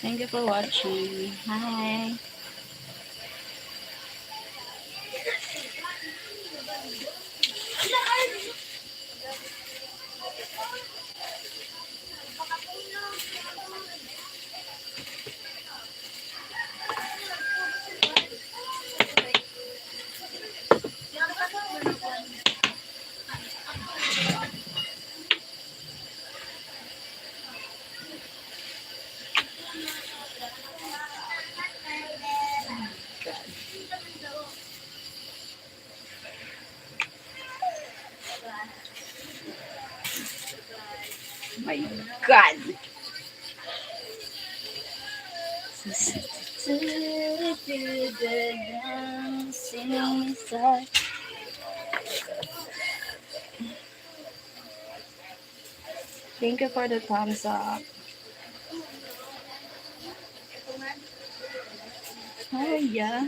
Thank you for watching. Hi. My God. Thank you for the thumbs up. Oh, yeah.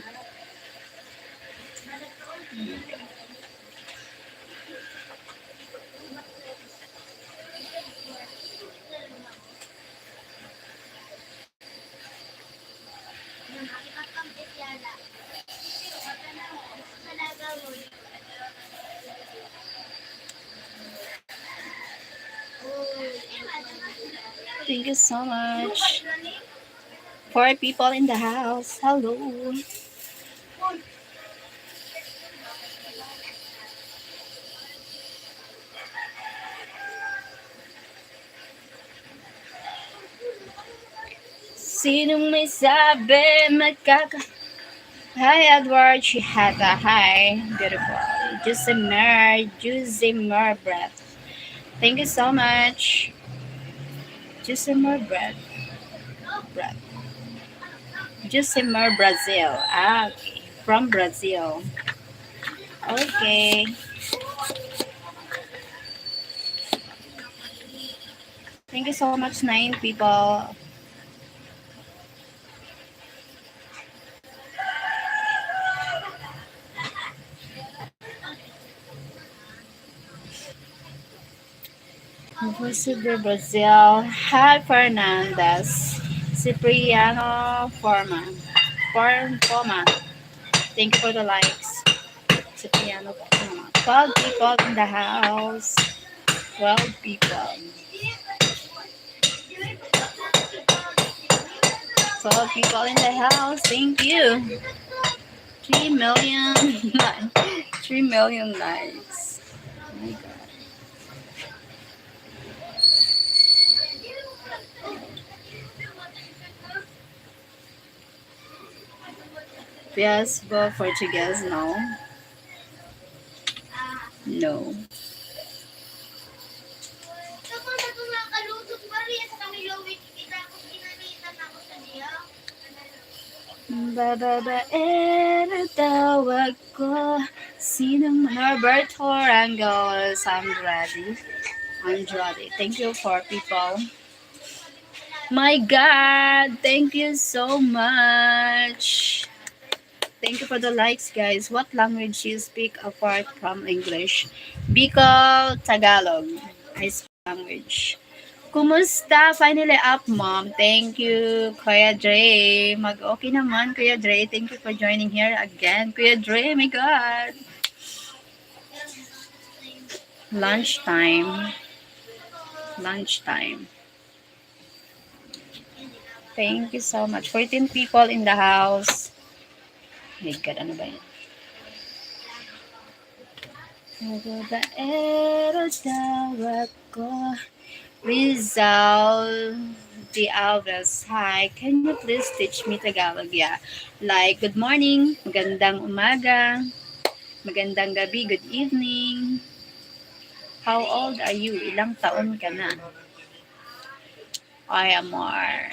Thank you so much. 4 people in the house. Hello. Sinong may sabi magkaka... Hi, Edward Chihata. Hi. Beautiful. Juicy Mer breath. Thank you so much. Juicy breath. Breath. Juicy Brazil. Ah, okay. From Brazil. Okay. Thank you so much, 9 people. Impossible Brazil. Hi, Fernandez. Cipriano Forma. Thank you for the likes. Cipriano Forma. 12 people in the house. 12 people. 12 people in the house. Thank you. 3 million. 3 million likes. Oh my God. Yes, but Portuguese, no. No. Tawag ko. Sinong Norberto Rangel Andrade. Thank you for people. My God, thank you so much. Thank you for the likes, guys. What language you speak apart from English? Bicol, Tagalog. I speak language. Kumusta? Finally up, mom. Thank you, Kuya Dre. Mag-okay naman, Kuya Dre. Thank you for joining here again. Kuya Dre, my God. Lunchtime. Lunchtime. Thank you so much. 14 people in the house. My God, ano ba yan? Babaero tawag ko, Rizal de Alves. Hi, can you please teach me Tagalog? Yeah. Like, good morning, magandang umaga, magandang gabi, good evening. How old are you? Ilang taon ka na? I am more.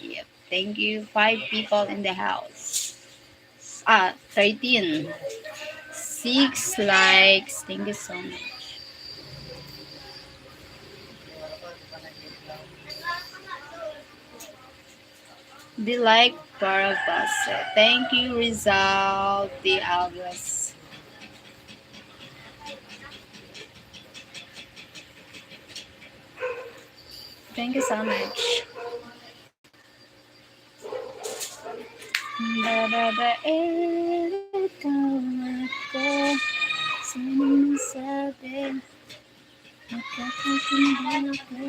Yep. Thank you. 5 people in the house. 13. 6 likes. Thank you so much. Be like Barabasa. Thank you, Rizal de Alves. Thank you so much. Babaero tawag ko, sino masabi, nakakakindala ko.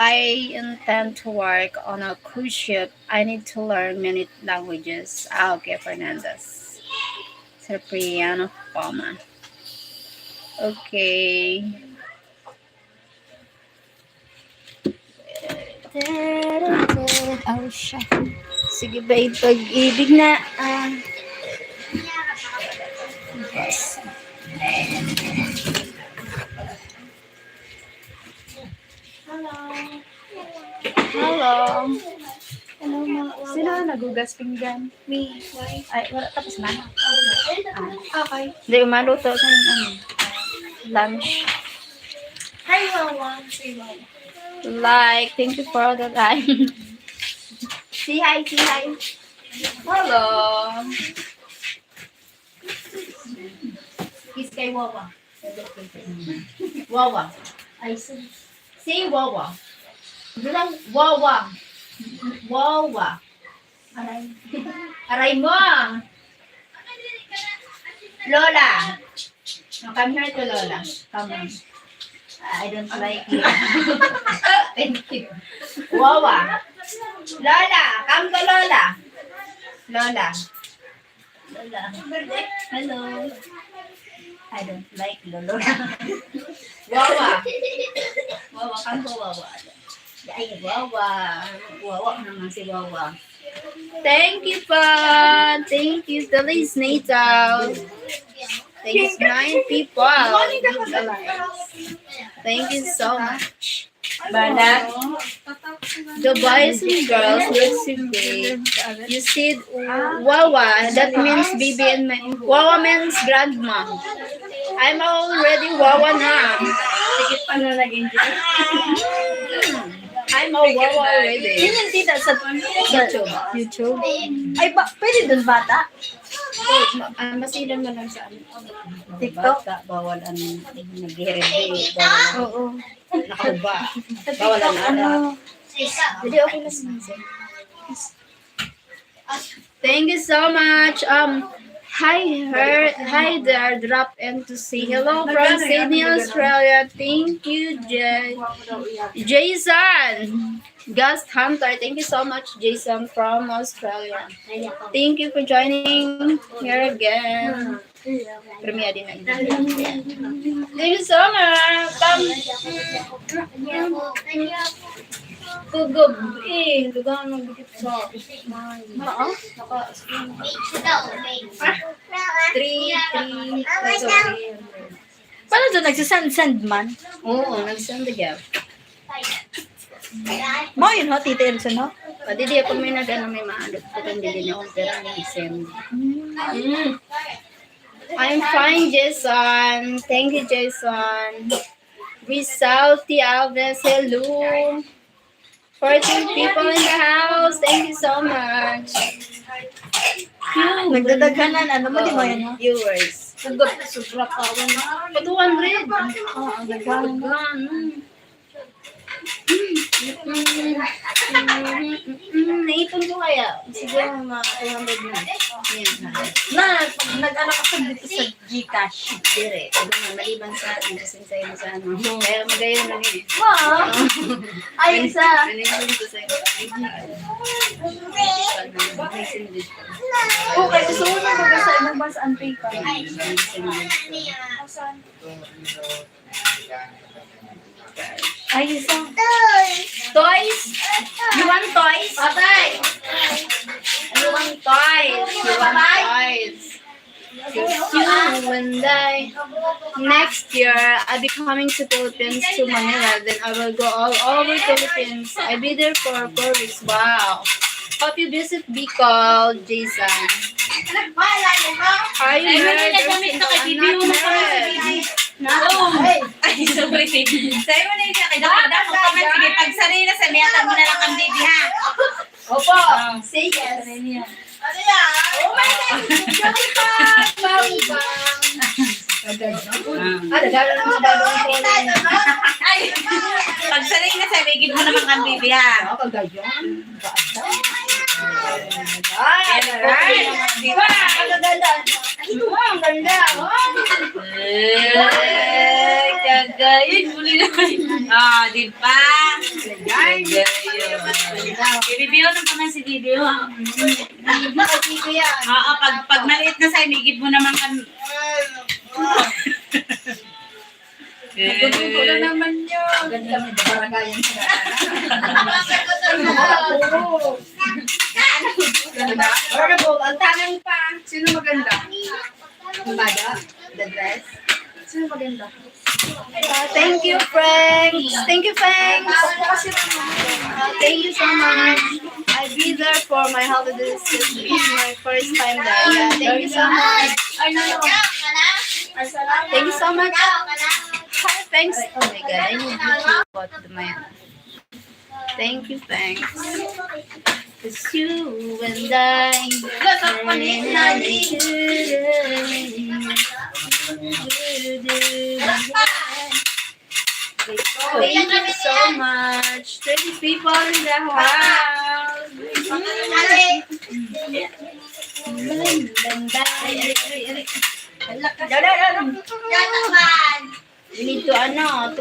I intend to work on a cruise ship. I need to learn many languages. Okay, Fernandez. Cipriano Palma. Okay. Oh, siya. Sige ba, pag-ibig na. Yes. Hello. Hello, sino nagugas pinggan? Me. Ay, wala tapos na. Okay. Hindi, umaluto sa lunch. Hi, Wawa. Say Wawa. Like, thank you for the time. Say hi, say hi. Hello. Kiss kay Wawa. Wawa. Ay, say Wawa. Bilang Wawa. Wawa. Aray. Aray mo. Lola. Now, come here to Lola. Come on. I don't like you. Thank you. Wawa. Lola. Come to Lola. Lola. Lola. Hello. I don't like Lola. Wawa. Wawa. Come to Wawa. Ay, Wawa. Wawa naman si Wawa. Thank you, pa. Thank you, Feliz Natal. Thanks, 9 people. Thank you so much. Bala. The boys and girls look great. You said Wawa. That means baby and Wawa means grandma. I'm already Wawa na. Sige pa na nag-enjoy. I'm a Wawa already. Yun yung tita sa YouTube. Ay, pwede dun bata? Masilan mo lang sa TikTok? Bawal ang nag-herede. Bawal Oo. nakahuba. Sa Bawal TikTok, ang ano? Hindi, okay na sinasay. Thank you so much. Hi there. Drop in to say hello from Sydney, Australia. Thank you, Jason. Ghost Hunter. Thank you so much, Jason from Australia. Thank you for joining here again. Premiere din na. Thank you so much. Kugub. Lugang nagdikit sa maa. Three. Paano doon nagsasend man? Oo, nagsend siya. Mo yun ho, Tita Elson ho? Pwede di ako may may maadot ko kung hindi niya opera ng send. I'm fine, Jason. Thank you, Jason. Rizal T. Alves, hello. 14 people in the house. Thank you so much. Nagdadaghanan, ano mo, di mo yun ho? Viewers. Sagot na sobra pa. Pa 200. Oo, ang daghanan. Naipon ko kaya. Siguro mga 200 na. Nag-ano ka sa dito sa Gcash. Dire. Maliban sa atin. Kasi sa'yo sa ano. Kaya magayon lang eh. Wow! Ay, isa. Ano yung ko sa'yo? Ay, isang. Toys? You want toys? Patay! You want toys? You want toys? You and I. Next year, I'll be coming to Philippines, to Manila. Then I will go all over Philippines. I'll be there for 4 weeks. Wow. Hope you visit Bicol, Jason. Are you married? Nagamit na kay Bibi yung Ay, sorry. Sa'yo mo na yung kaya kung pa man, sige, pagsari na sa miyatan mo na lang ang baby, ha? Opo. Say yes. Ano yan? Oh my God! Ay, pagsari na sa bigid mo naman ang baby, ha? Ay, Ang ganda. kagayin mo nila. Ah, di ba? Kagayin. Bibibio ng paman si Bibio. Oo, pag maliit na sa'yo, migib mo naman kan... Gusto na naman yun. Ganda mo, baragayan sila. Honorable, ang tanong pa, sino maganda? Ang bada? The dress? Sino maganda? Thank you, Franks. Thank you, Franks. Thank you so much. I'll be there for my holidays. This is my first time there. Yeah, thank you so much. Thank you so much. Hi, thanks. Oh my God, I need to put the man. Thank you, thanks. Cause you and I. Thank you so much. 30 people in the house. We need to tulo na.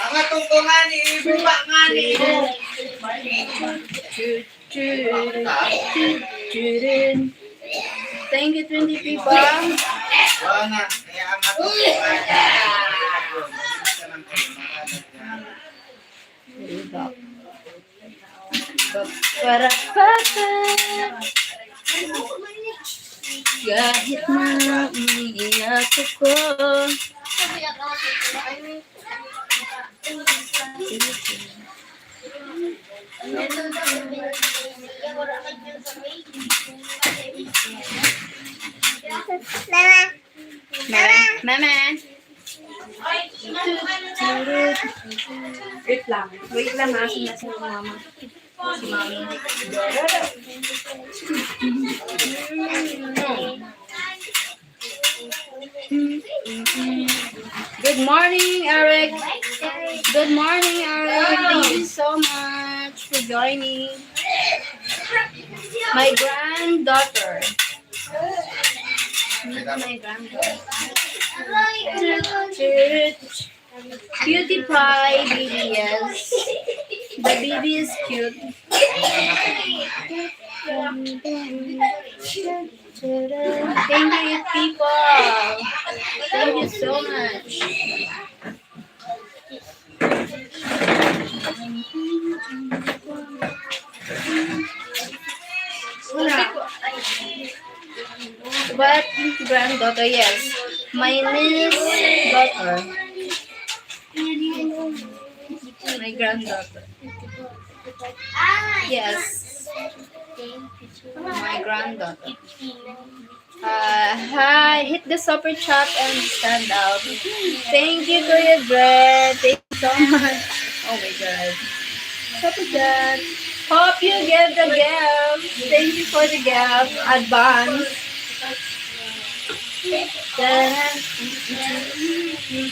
Ang atungtungan ni Iba nga ni. Thank you, 20 people. Wala na. Kaya ang atungtungan. Para kahit na umiiyak ako. Mama. Wait lang. Wait lang ha, sinasin ko mama. Si mami. Good morning, Eric. Good morning, Eric. Thank you so much for joining. My granddaughter. Meet my granddaughter. Cutie pie baby, yes. The baby is cute. Thank you, people. Thank you so much. What granddaughter? Yes, my niece daughter. My granddaughter. Yes, my granddaughter. Hi, hit the super chat and stand out. Thank you, Kuya Brad. Thank you so much. Oh my God. Super chat. Hope you get the gift. Thank you for the gift. Advance.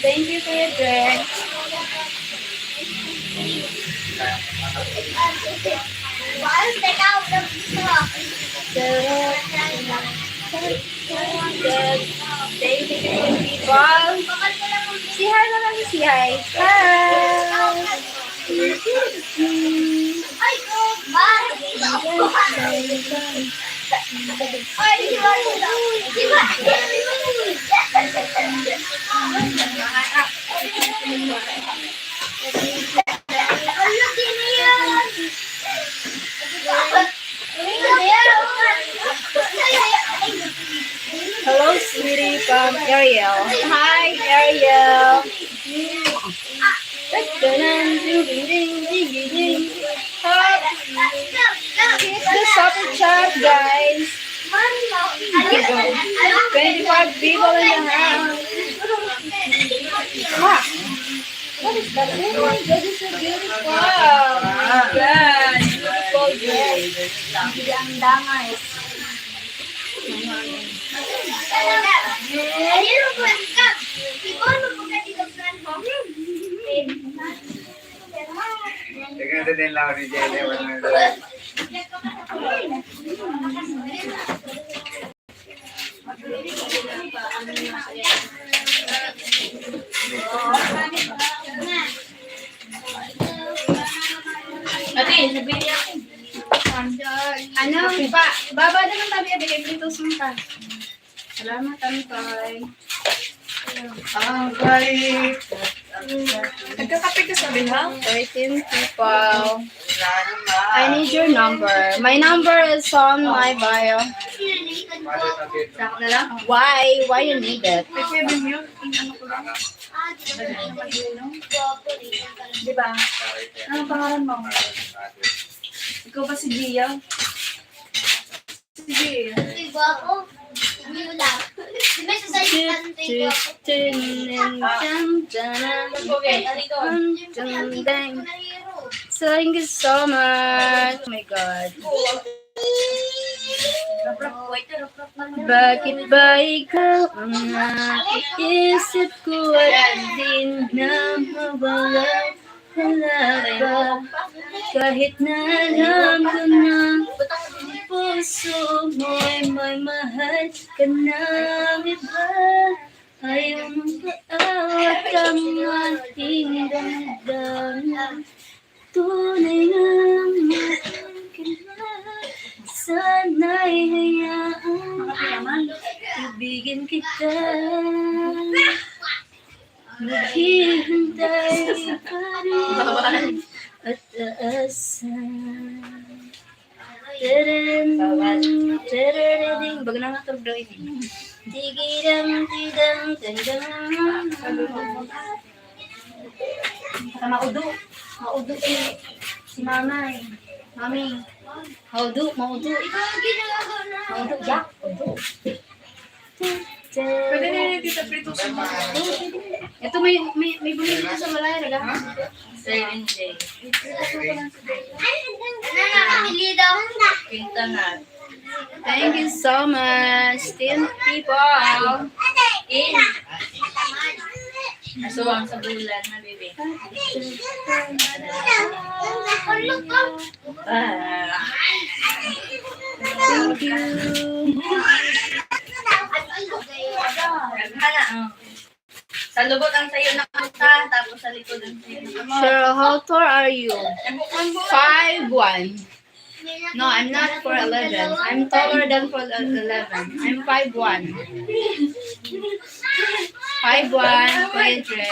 Thank you, Kuya Brad. Thank you, people. Si hi na lang si hi. Hi. Hello, sweetie from Ariel. Hi, Ariel. Hit the super chat, guys. 25 people in the house. Wow. What is that? Oh my God, this is so beautiful. Oh my God, beautiful dress. Ang dangay. Tingnan din lang ni Jelly. Ate, sabihin niya ako. Ano, baba naman tabi, bigay dito sumpa. Salamat, Tampay. Nagkakape ka sa bilhaw? 13 people. I need your number. My number is on my bio. Saka na lang? Why? Why you need it? Di ba? Anong pangalan mo? Ikaw ba si Gia? Si Gia. Thank you so much. Oh my God. Bakit ba ikaw ang naisip ko at di na mawala? Wala ba? Kahit na alam ko na puso mo'y may mahal ka na iba. Ayaw mong paawat kang aking damdamin. Tunay ngang mahal ka na. Sana'y hayaan ibigin kita. Maghihintay pa rin at aasan. Tadadang, tadadading. Bago na nga ito, bro. Digidang, tidang, tandang. Maudo. Maudo si mama eh. Mami. Maudo. Maudo, yak. Maudo. Pwede na yung tita prito sa mga. Ito may bumili dito sa Malaya, naga? Sailing day. Kita na. Thank you so much, 10 people. Asuwang sa bulan na bebe. Thank you. Sa lubot ang sayo na kanta, tapos sa likod ang sayo na kanta. Cheryl, how tall are you? 5'1". No, I'm not 4'11". I'm taller than 4'11". I'm 5'1". 5'1", Kuya Dre.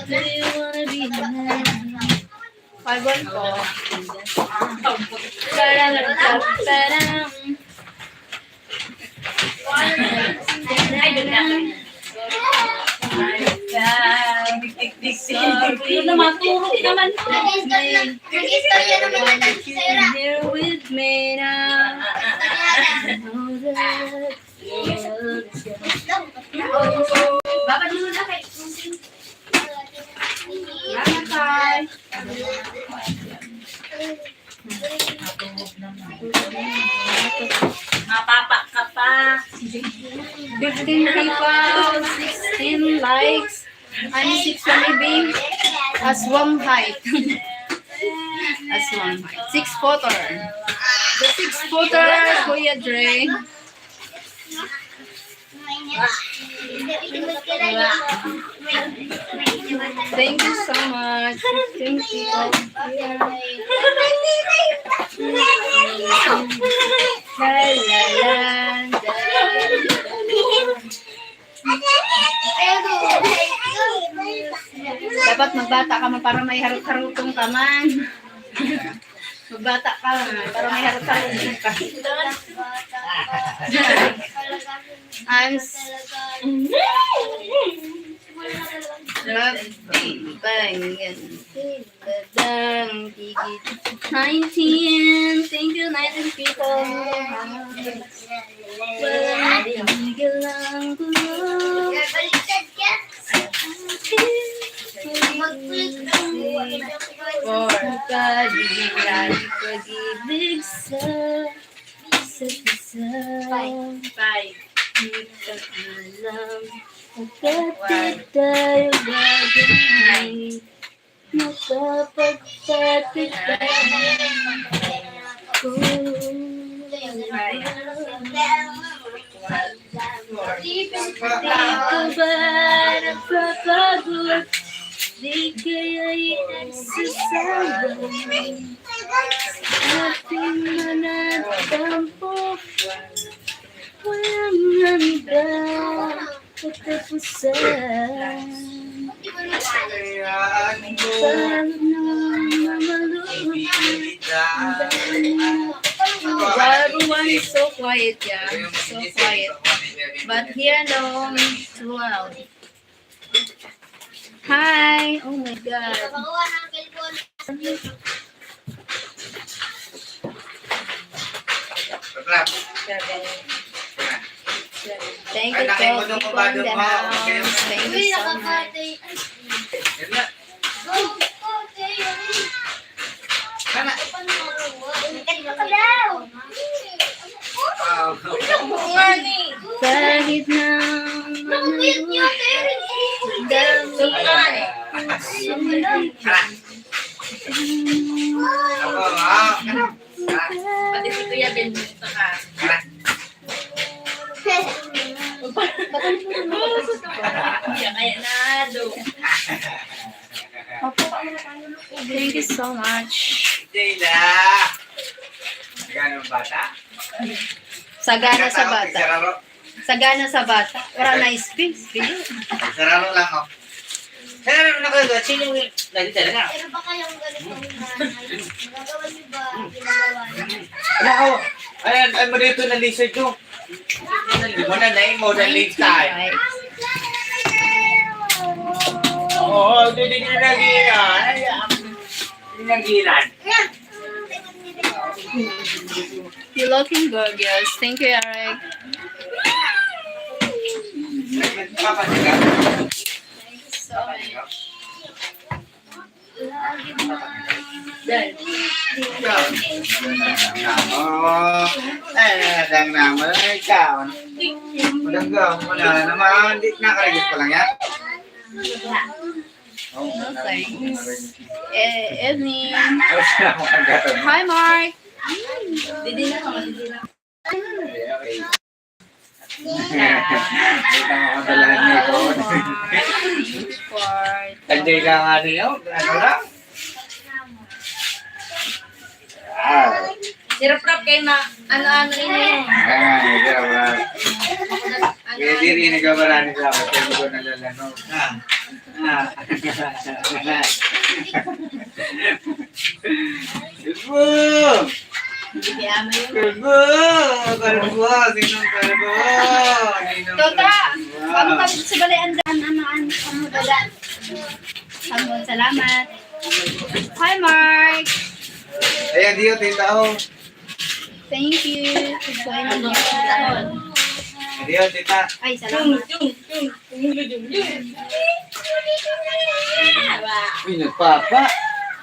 Do you wanna be mine? 5'1" po. Parang. Ay, doon na. Sorry na maturok naman. Here with me now. I know that you're Baba dulu na kay. Salamat, Tay. Mapapa ka pa. 15 people, 16 likes. I'm 6 maybe. Aswang height. Aswang height. 6 footer. The 6 footer, Kuya Dre. Thank you so much. Thank you. Dapat magbata ka man para may harot-harutong ka man. Magbata ka man para may harot-harutong ka. I'm Bang. 19. Thank you, 19 people. Tigil lang gulo. Pagkadilan, pag-ibig sa isa't isa. Di ka alam kapatid tayo bagay. Nakapagpatigan ko. Di ka ba napapagod? Di kaya'y nagsasawa. Ating manattampo, walang handa katapusan. Everyone is so quiet, yeah. So quiet. But here alone, too loud. Hi! Oh my God. Thank you to people in the house. Thank you so much. Kahit na Pati si Kuya Ben, gusto ka. Kaya na, do. Thank you so much. Jayla! Ganong bata? Sagana sa bata. Sagana sa bata. Wala na space. Sararo lang ako. Sararo na kayo. Sino yung lagi talaga? Pero ba kayong ganitong nanay? Nagagawa niyo ba ginagawa niyo? Wala ako. Ayan, ay mo dito na lizard to. Hindi mo na mo na late time. Oo, hindi nagilan. Hindi nagilan. You're looking gorgeous. Thank you, Eric. Papasigaw. So much. Dang naman. Ikaw. Madanggaw mo na naman. Di nakaragis pa lang yan. No thanks. Evening. Hi, Mark. Didi na ako, didi na. Tanday ka nga niyo. Ano lang? Sirap-rap kayo na, ano-ano rin yun. Kaya di rin nagabarani sa ako. Kaya mo ko nalalano. Kalbo! Bigyan mo yun. Kalbo! Kalbo! Sinong kalbo? Tota, paano ka sa balian daan? Ano dala? Samon, salamat. Hi, Mark. Ayan, diyo, tita ako. Thank you for joining me. Diyo, tita. Ay, salamat. Uy, nagpapa.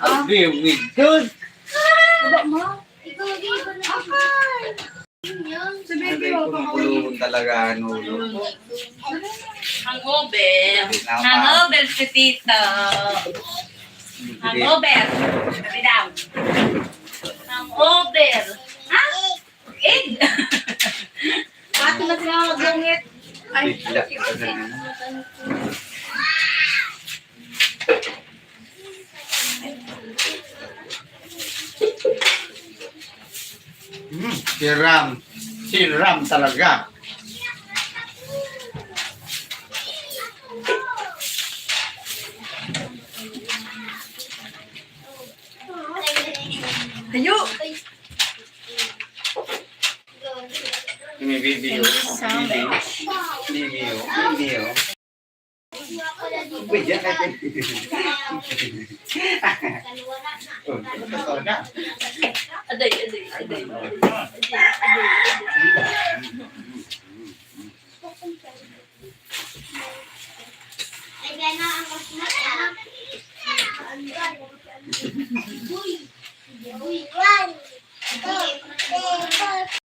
Ang biwig doon. Baba mo. Ikaw, Gigo na ako. Sabi ko, makulungan talaga ang ulo. Hangover. Hangover si Tito. Hangover. Sabi daw. Hangover. Ha? Egg. Bato na sila maglungit. Bigla. Siram. Siram talaga. Hayo! May video. Video. Video. Uy, yan natin. Oh, totoo na. Aday. Ay, gana ang kasmata.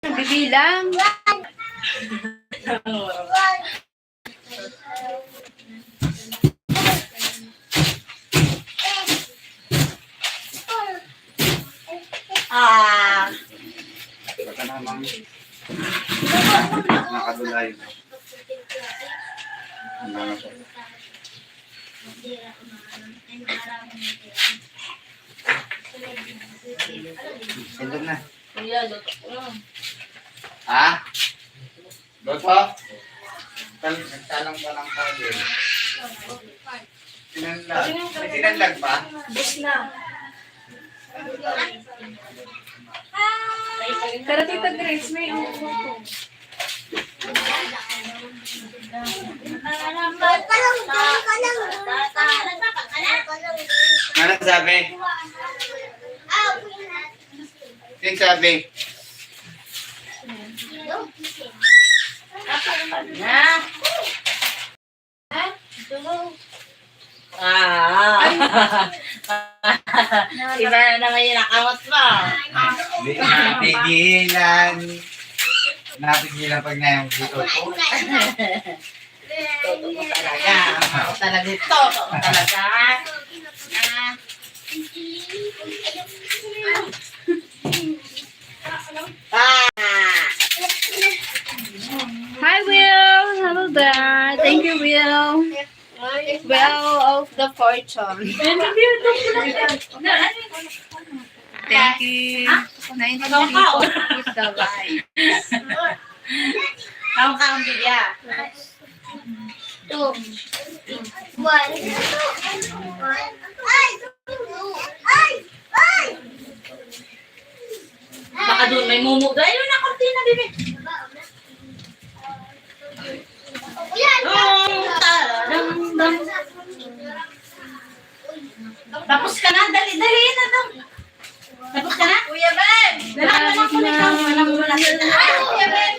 Bibilang. Baka naman. Nakadulay. Sindog na. Kuya, luto ko lang. Ha? Luto? Nagtalang pa lang pa din. Sinandag. May sinandag pa? Bus na. Pero Tita Grace, may upo. Ano sabi? Sino sabi? Na. Iba na naman yung nakamot mo. Napigilan. Napigilan pag na yung dito ko. Toto ko talaga. Ako talaga ito. Toto talaga. Hi, Will. Hello there. Thank you, Will. Well of the fortune. Thank you. 19 people with the light. Kaong kaong bigya. 2, 1. Baka doon may mumuga. Ayun na, kortina, bibi. Tapos ka na, dali na to. Tapos ka na? Kuya Ben! Nalaman ko nito. Kuya Ben!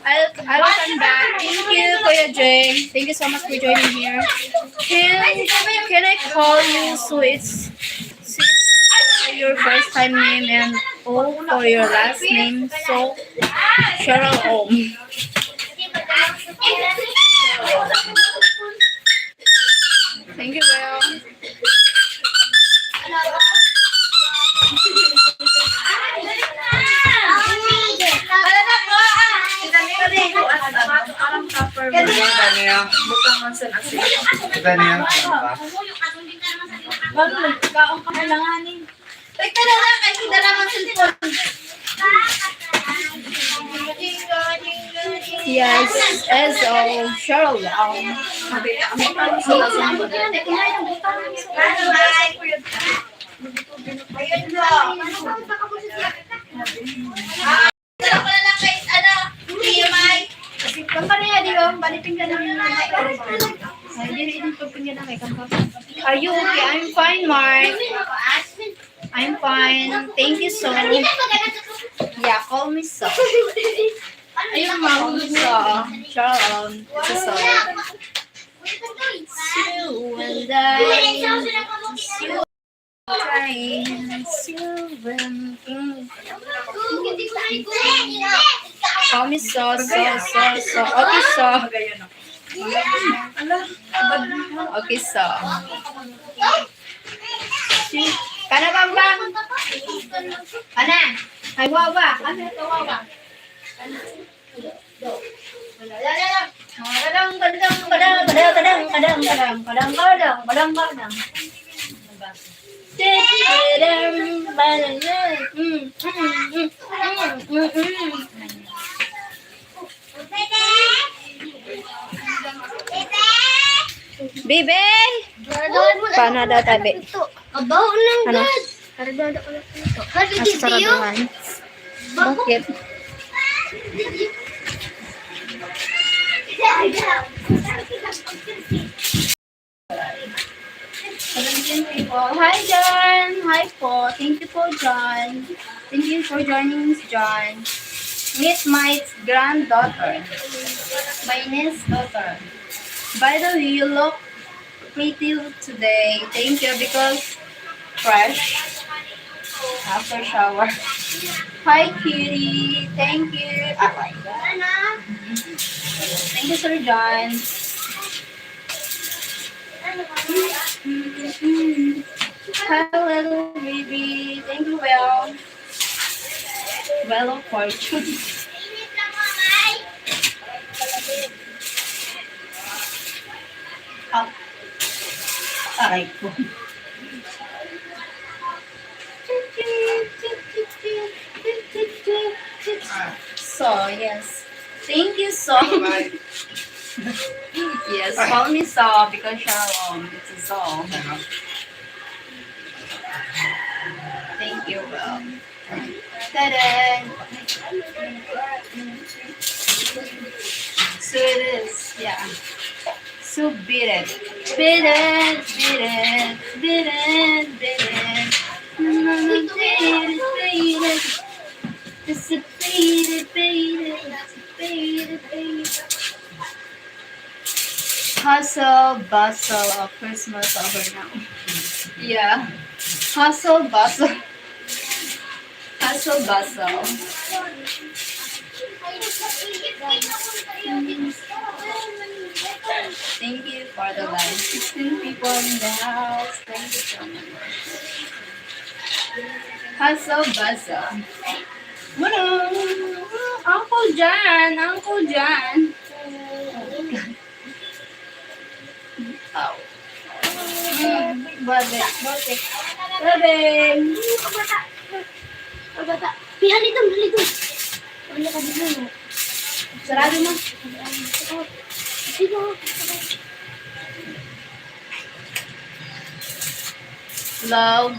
I'll come back. Thank you, Kuya Jay. Thank you so much for joining here. Can I call you so it's your first time name and O for your last name? So Cheryl Om. Thank you, Will. Ano yan? Ito na yan. Kaong ka kailanganin. Teka na lang, kasi dala ng cellphone. Yes, S.O. Cheryl Om. Are you okay? I'm fine, Mark. I'm fine. Thank you so much. Yeah, call me so. Ayun, mahulog sa Cheryl. So, you and I, you trying, call me so. Okay, so. Okay, so. Kana bang? Kana? Ay, wawa. Ano ito, wawa? Kadang, kadang, kadang, kadang, kadang, kadang, kadang, kadang, kadang, kadang, kadang. Bibe! Paano daw tabi? Kabaho lang, Ano? God. Karagada ko lang ito. Kasi Nasa dito yun. saraduhan. Bakit? People. Hi, John! Hi po. Thank you po, John. Thank you for joining us, John. Meet my granddaughter. My niece daughter. By the way, you look pretty today. Thank you because fresh after shower. Hi, cutie. Thank you. Thank you, Sir John. Hi, little baby. Thank you, Well. Well of fortune. Init lang, mamay. Up. Aray ko. So, yes. Thank you so much. Yes, call me So because Shalom. It's a So. Thank you, Well. Ta-da! So it is, yeah. So beat it. Beat it, beat it, beat it, beat it. Beat it, beat it. Just a beat it, beat it, beat it, beat it. Hustle, bustle of Christmas over now. Yeah. Hustle, bustle. Hustle, bustle. Thank you for the live. 16 people in the house. Thank you so much. Hustle, bustle. Ano? Uncle John! Uncle John! Ow. Bakit? Bakit? Bakit? Bata. Halito, halito. Wala ka dito, no? Sarado mo. Dito. Love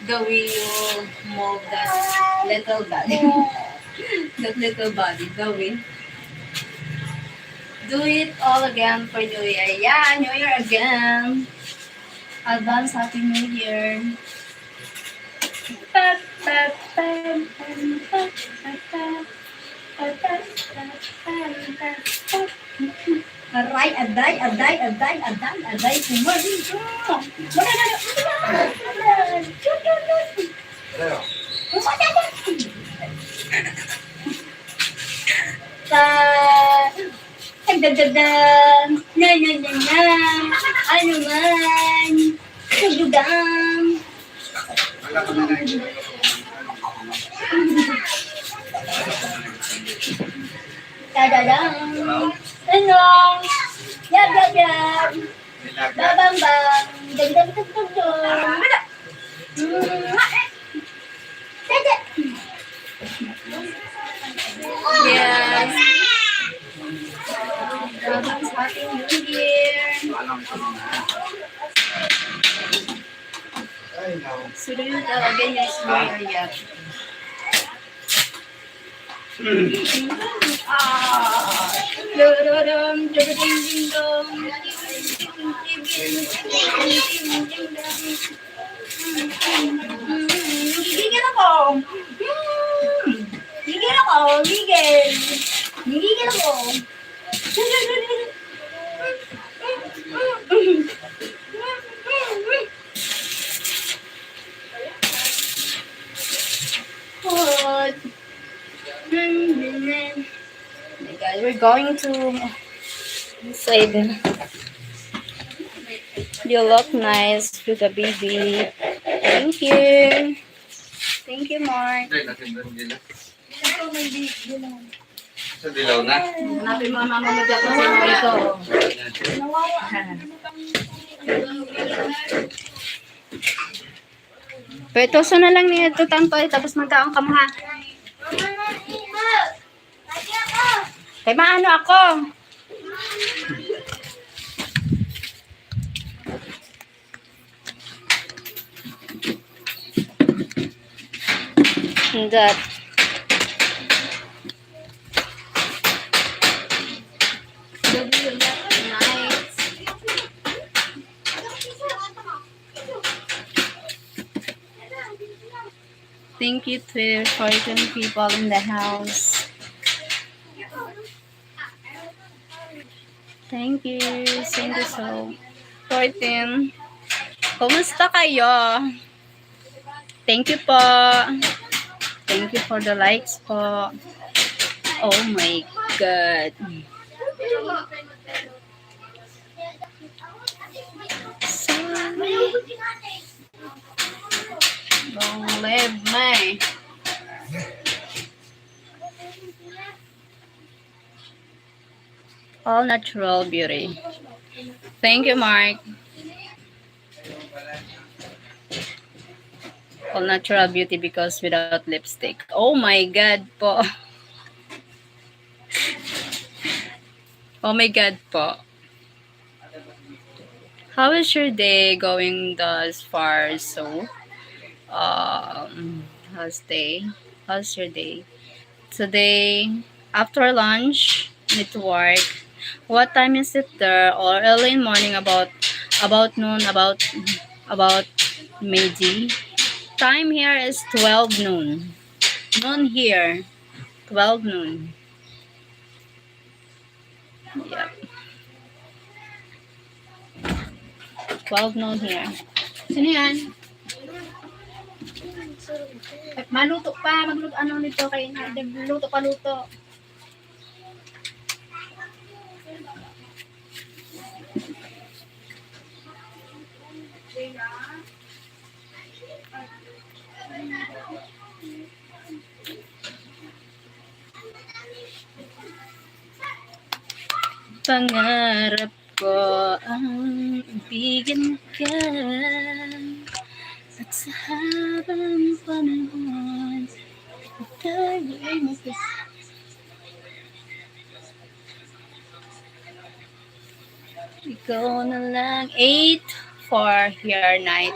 the way you move that little body. That little body, the way. Do it all again for New Year. Yeah, New Year again. Advance Happy New Year. Aray, aday, aday, aday, aday, aday, kumari. Dagdagan, na, ano man, kagudang. Dadadang, ano, yab, yab, yab, babang, bang, dagdag, yes. Advance Happy New Year. Sunod again yung New Year yet. Dum dum ding dong. Gigil ako. Gigil ako. Gigil. Gigil ako. Good. Guys, we're going to side. You look nice to the baby. Thank you. Thank you, Mark. Sa dilaw na. Hanapin mo ang mama mo dyan kung sino ito. Pwetoso na lang niya ito tantoy, tapos magkaon ka mo ha. Kay maano ako? That. Nice. Thank you to 14 people in the house. Thank you. Thank you so. 14. Kumusta kayo? Thank you po. Thank you for the likes po. Oh my God. Long live me. All natural beauty. Thank you, Mark. All natural beauty because without lipstick. Oh my God po. Oh my God po. How is your day going thus far? So, how's your day? Today, after lunch, need to work. What time is it there? Or early in morning, about noon, about maybe. Time here is 12 noon. Noon here, 12 noon. Yep. 12 noon here. Sino yan? Maluto pa. Magluto ano nito kay luto pa luto. Pangarap ko ang ibigin ka at sa habang panahon ika'y magkasama. Ikaw na lang. 8 for your night.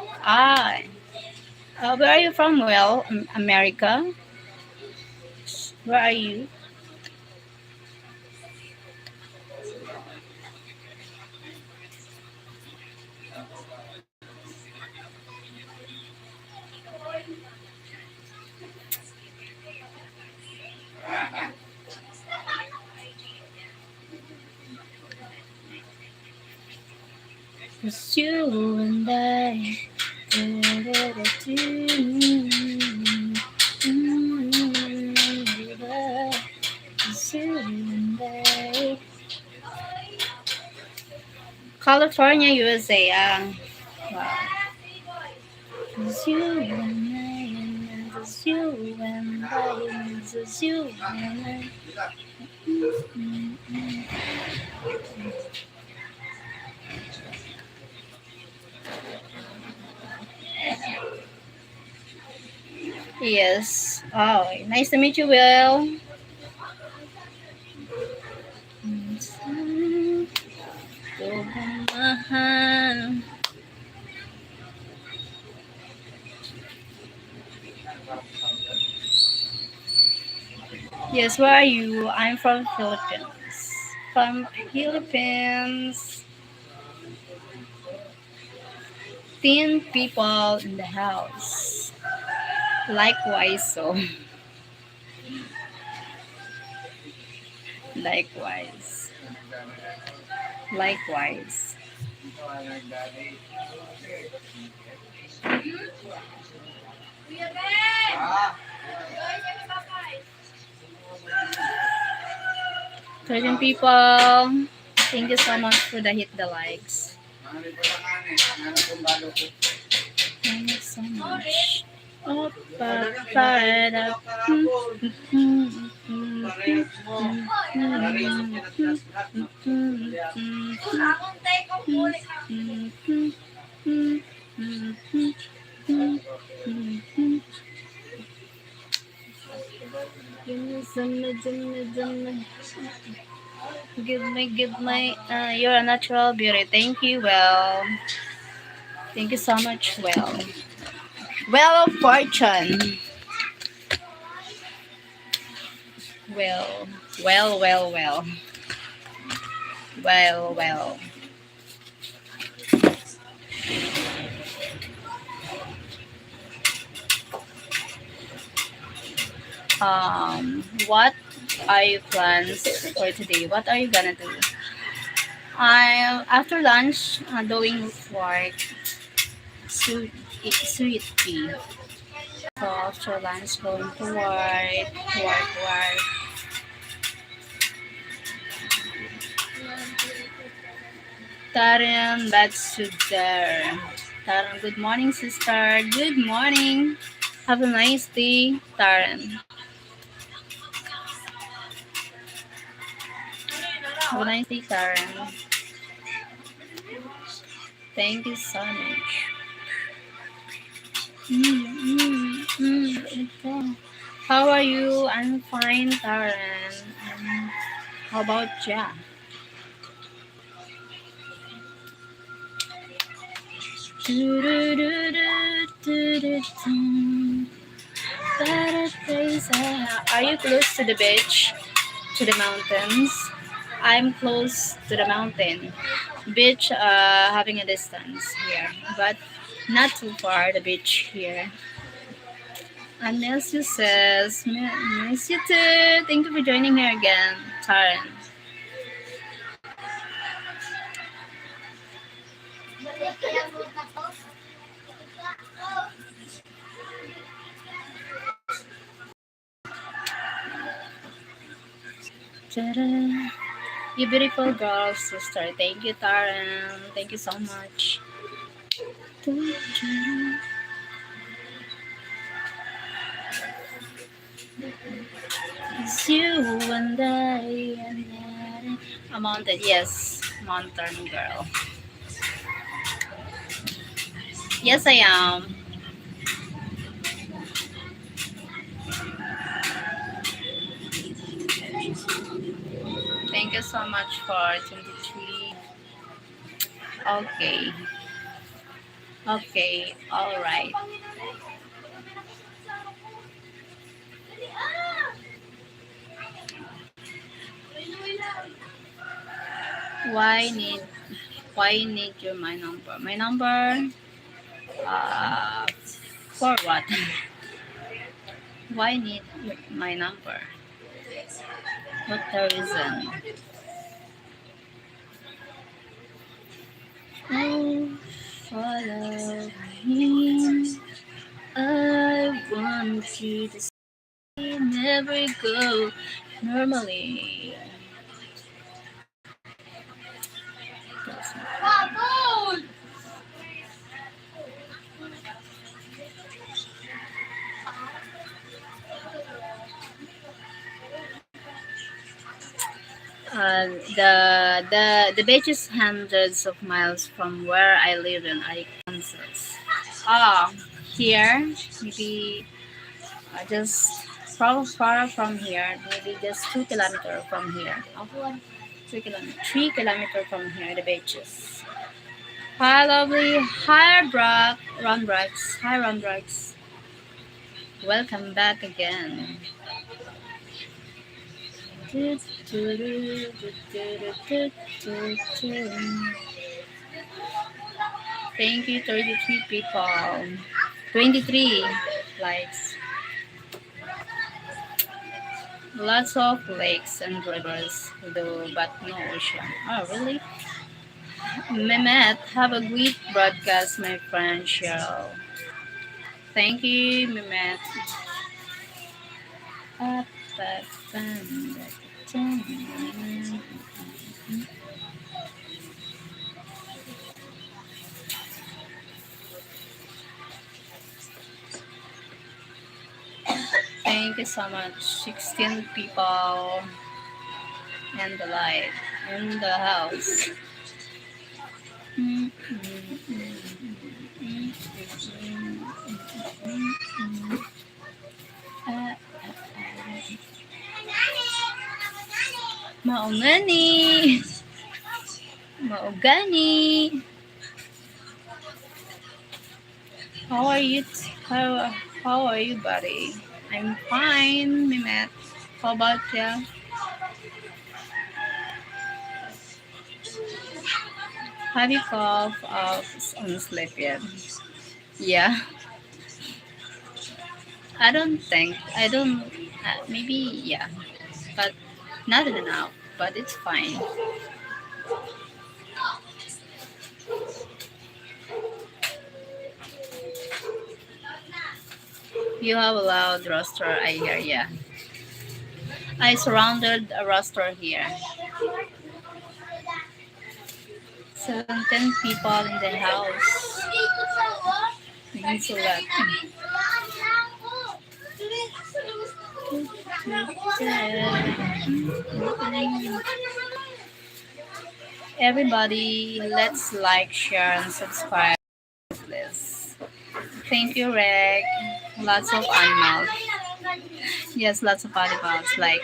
Where are you from? Well, America. Where are you? It's you and I. It's you and I. California, USA. Wow. It's you and I, and it's you and I, and it's you and I. Yes. Oh, nice to meet you, Will. Yes, where are you? I'm from Philippines. From Philippines. 10 people in the house. Likewise, so. Likewise. Likewise. Certain people. Thank you so much for the hit the likes. Thank you so much. Up, up, fired up. Parehas mo. Parehas mo kinaskas lahat, no? Akong tayo kong huli ka. Give me, you're a natural beauty. Thank you, well. Thank you so much, well. Well of fortune. Well, well, well, well. Well, well. What are your plans for today? What are you gonna do? I'm after lunch doing work, sweet tea. So after lunch going to work. Taran, that's there. Taran, good morning, sister. Good morning. Have a nice day, Taran. Have a nice day, Taran. Thank you so much. Okay. How are you? I'm fine, Taran. How about ya? Are you close to the beach? To the mountains? I'm close to the mountain. Beach having a distance here, but not too far, the beach here. And Nelsie says, miss you too. Thank you for joining here again, Taran. Balik ka lang mo na to. Ta-da. You beautiful girl, sister. Thank you, Taran. Thank you so much. It's you and I. A mountain, yes, mountain girl. Yes, I am. Thank you so much for 23. Okay. Okay. All right. Why need why need you my number? My number uh for what? Why need my number? What the reason? Oh, follow me. I want you to see never go normally. Babol! The beach is hundreds of miles from where I live in Arkansas. Ah, here maybe just far from here, maybe just 2 kilometers from here. 3 kilometers, 3 kilometers from here, the beaches. Hi, lovely. Hi, Brock. Ron Brooks. Hi, Ron Brooks. Welcome back again. Thank you, 33 people. 23 likes. Lots of lakes and rivers, though, but no ocean. Oh, really? Mehmet, have a great broadcast, my friend Cheryl. Thank you, Mehmet. Up, up, up. Thank you so much. 16 people and the light in the house. Ah, Maungani. Maugani. How are you? How are you, buddy? I'm fine, Mimet. How about you? Have you cough on sleep yet? Yeah. I don't think. I don't. Maybe yeah, but not enough. But it's fine. You have a loud roster. I hear. Yeah. I surrounded a roster here. 17 people in the house. Means a lot. Everybody, let's like, share, and subscribe, please. Thank you, Rick. Lots of animals. Yes, lots of animals like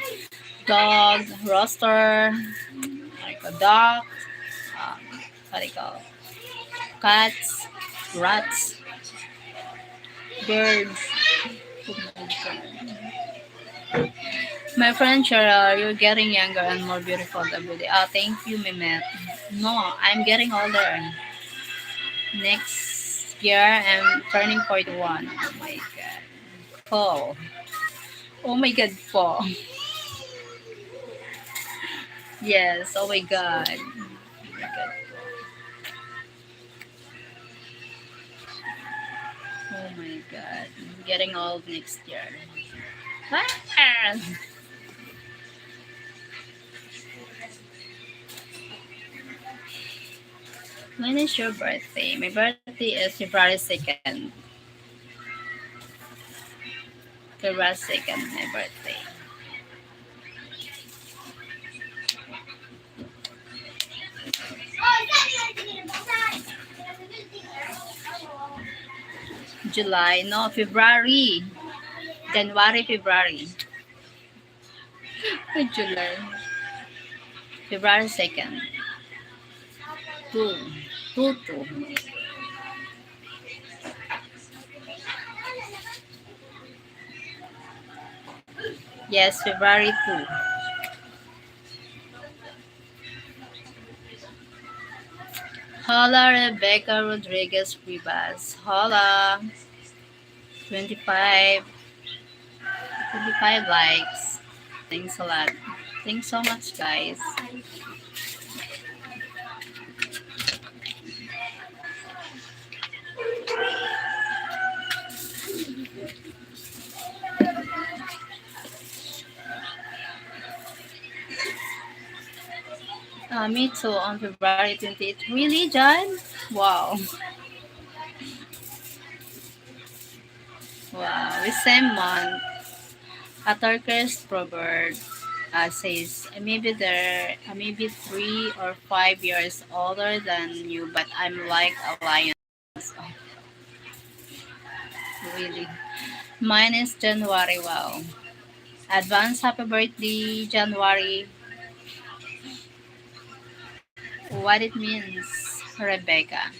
dog, rooster, like a dog, um, what do you call cats, rats, birds. My friend Cheryl, you're getting younger and more beautiful every day. Oh, thank you, Mimet. No, I'm getting older. Next year, I'm turning 41. Oh my god. Paul. Oh my god, Paul. Yes, oh my god. Oh my god. Oh my god. I'm getting old next year. Ah! When is your birthday? My birthday is February 2nd. February 2nd, my birthday. July, no, February. January, February. July. February 2nd. 2. 2, 2. Yes, February 2. Hola, Rebecca Rodriguez Ribas. Hola. 25. 25 likes. Thanks a lot. Thanks so much, guys. Me too, on February 28th. Really, John? Wow. Wow. The same month. A Turkish proverb says, maybe 3 or 5 years older than you, but I'm like a lion. Oh, really? Mine is January. Wow. Advance happy birthday, January. What it means, Rebecca.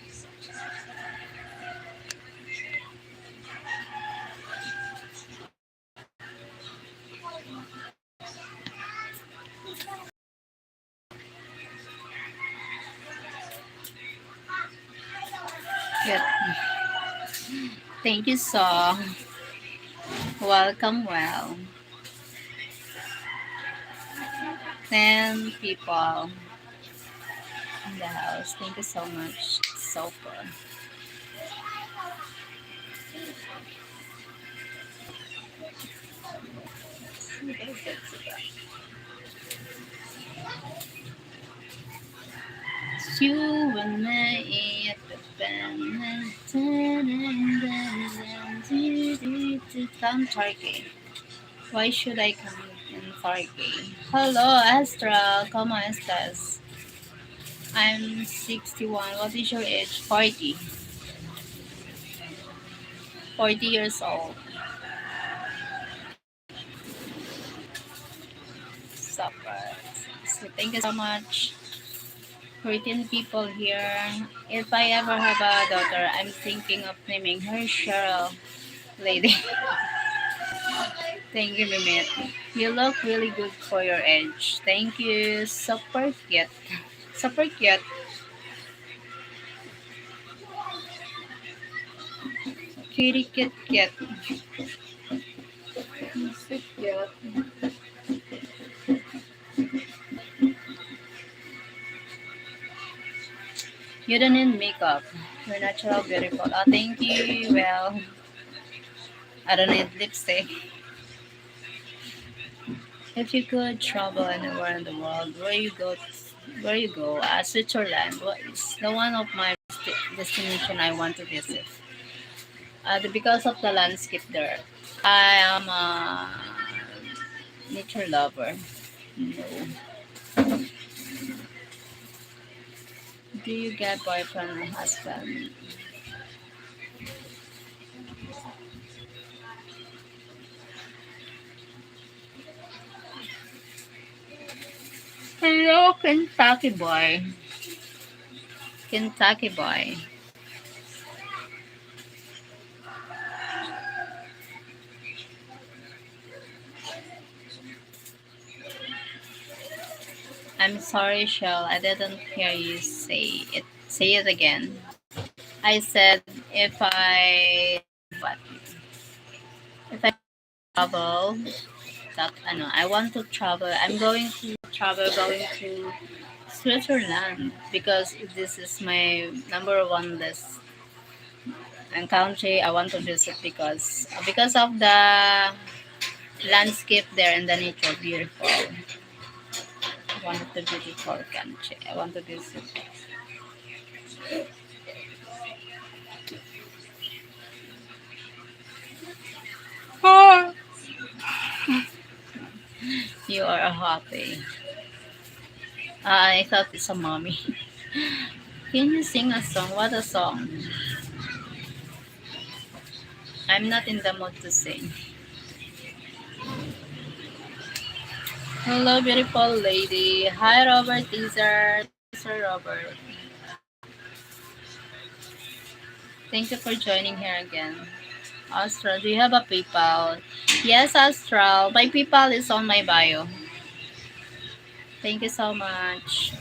Good. Thank you, so. Welcome, well. 10 people in the house. Thank you so much. So fun. It's you and me at the band. Come Turkey. Why should I come in 4K? Hello, Astra. ¿Cómo estás? I'm 61. What is your age? 40. 40 years old. Supper. So thank you so much. 14 people here. If I ever have a daughter, I'm thinking of naming her Cheryl Lady. Thank you, Mimit. You look really good for your age. Thank you. Super cute. Super cute. Kitty cute cute. So cute. You don't need makeup. You're natural beautiful. Oh, thank you. Well, I don't need lipstick. If you could travel anywhere in the world, where you go? Where you go? Switzerland. What is the one of my destination I want to visit? Because of the landscape there. I am a nature lover. No. Do you get boyfriend or husband? Hello, Kentucky boy. Kentucky boy. I'm sorry, Shell. I didn't hear you say it. Say it again. I said what? If I travel, that I want to travel. I'm going to travel, going to Switzerland because this is my number one list and country I want to visit because of the landscape there and the nature beautiful. One of the beautiful country I want to visit. You are a happy. I thought it's a mommy. Can you sing a song? What a song? I'm not in the mood to sing. Hello, beautiful lady. Hi, Robert Teaser. Teaser Robert. Thank you for joining here again. Astral, do you have a PayPal? Yes, Astral. My PayPal is on my bio. Thank you so much.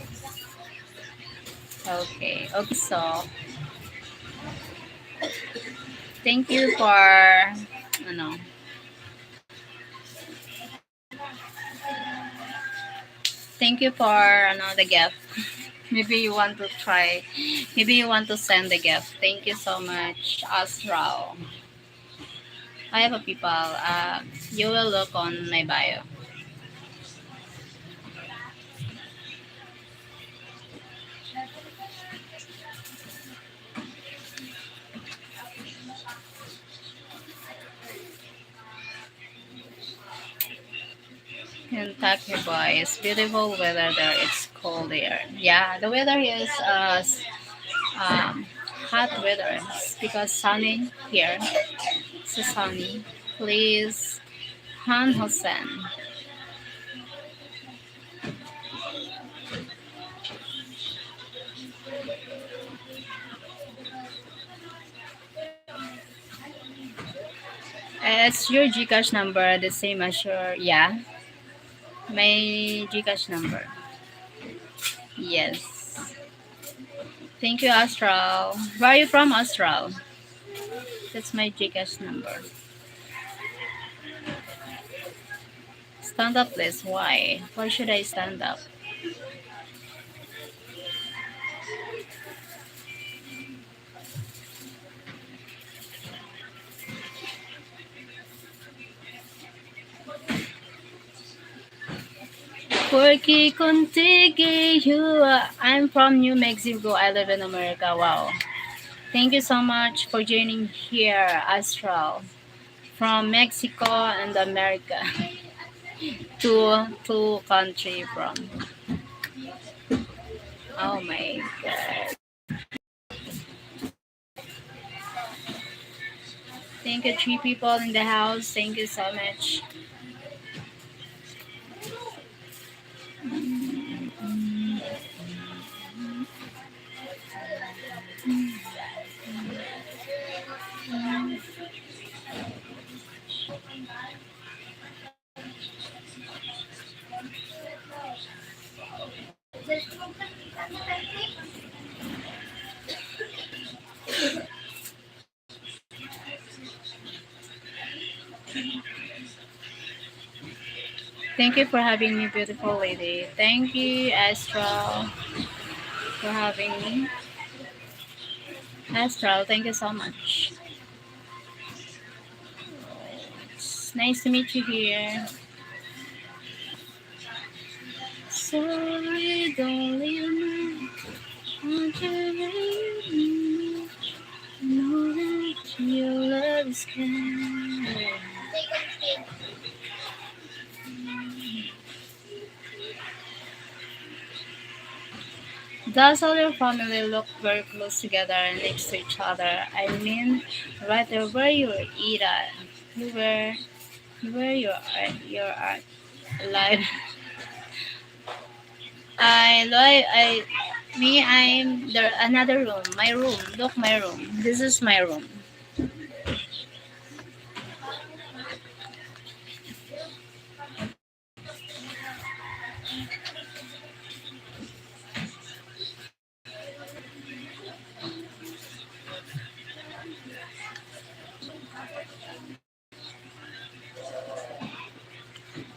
Okay. Okay, so thank you for thank you for the gift. Maybe you want to try. Maybe you want to send the gift. Thank you so much, Astral. I have a PayPal. You will look on my bio. Kentucky boy, it's beautiful weather there. It's cold there. Yeah, the weather is um, hot weather. It's because sunny here. It's sunny. Please, Han Hossein. Is your Gcash number the same as your? Yeah, my Gcash number. Yes. Thank you, Astral. Where are you from, Astral? That's my Gcash number. Stand up, please. Why? Why should I stand up? Porque contigo, I'm from New Mexico. I live in America. Wow. Thank you so much for joining here, Astral. from Mexico and America. Two country from. Oh my god. Thank you, 3 people in the house. Thank you so much. Thank you for having me, beautiful lady. Thank you, Astral, for having me. Astral, thank you so much. It's nice to meet you here. Sorry, don't leave me. Won't you leave me? Know that your love is kind. Does all your family look very close together and next to each other? I mean, right there where you eat at. You were your art alive. I'm there another room. My room. Look my room. This is my room.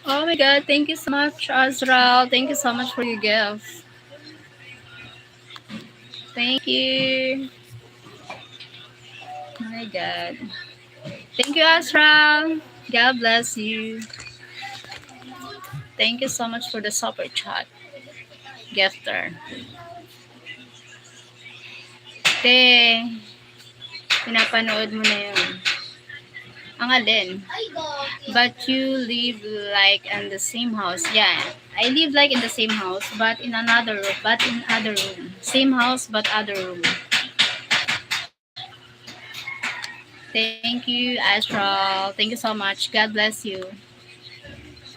Oh my god, thank you so much, Azrael. Thank you so much for your gift. Thank you. Oh my god. Thank you, Azrael. God bless you. Thank you so much for the super chat. Gifter. Te, pinapanood mo na yun. Ang alin? But you live like in the same house. Yeah, I live like in the same house, but in another room. But in other room. Same house, but other room. Thank you, Astral. Thank you so much. God bless you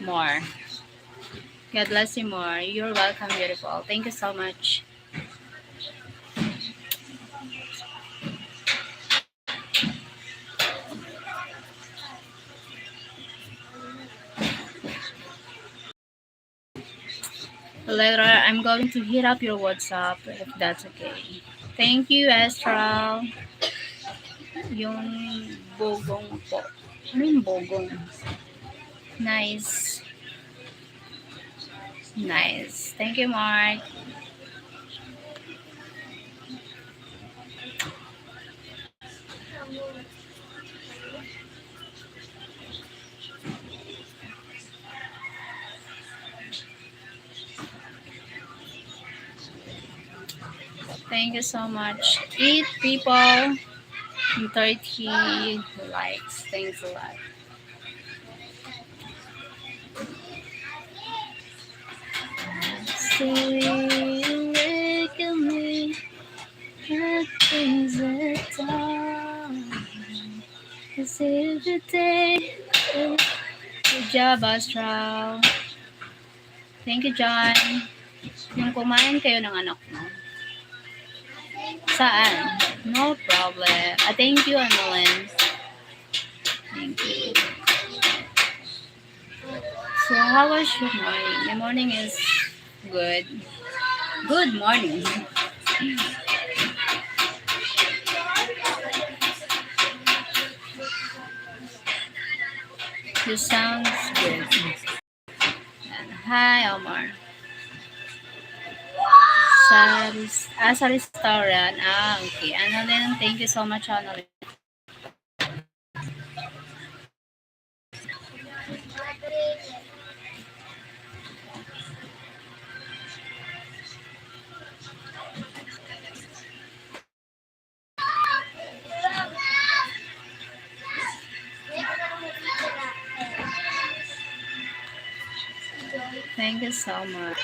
more. God bless you more. You're welcome, beautiful. Thank you so much. Later, I'm going to hit up your WhatsApp if that's okay. Thank you, Astral. Yung bogong po. Ano yung bogong? Nice. Nice. Thank you, Mark. Thank you so much. 8 people and 30 likes. Thanks a lot. Stay awake at me. That things that time. Cause every day. Good job, Astral. Thank you, John. Yung kumain kayo ng anak mo. Saan? No problem. Thank you, Annalyn. Thank you. So, how was your morning? My morning is good. Good morning. You sounds good. And hi, Omar. Sa restaurant. Okay. Annalyn, thank you so much, Annalyn. Thank you so much.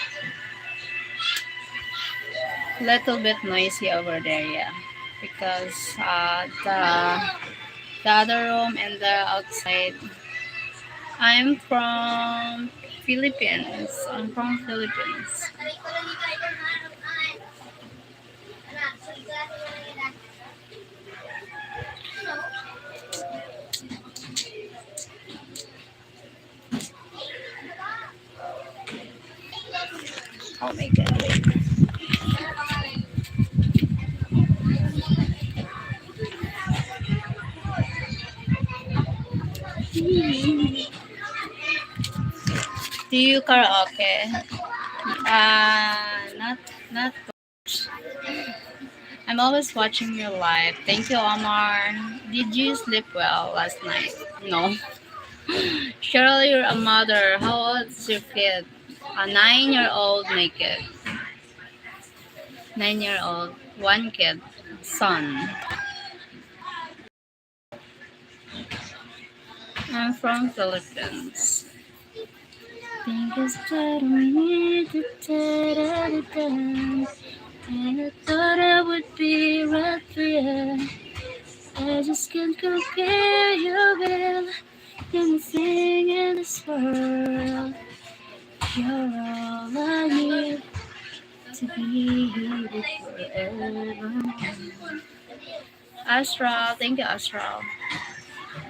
Little bit noisy over there, yeah. Because the other room and the outside. I'm from Philippines. I'm from Philippines. Oh my god. Do you karaoke? Not not. I'm always watching your live. Thank you, Omar. Did you sleep well last night? No. Cheryl, you're a mother. How old is your kid? A 9-year-old, my kid. 9-year-old, one kid, son. I'm from Philippines. Think it's better me to and I thought I would be right for you. I just can't compare you with anything in this world. You're all I need to be with forever. Astral, thank you, Astral.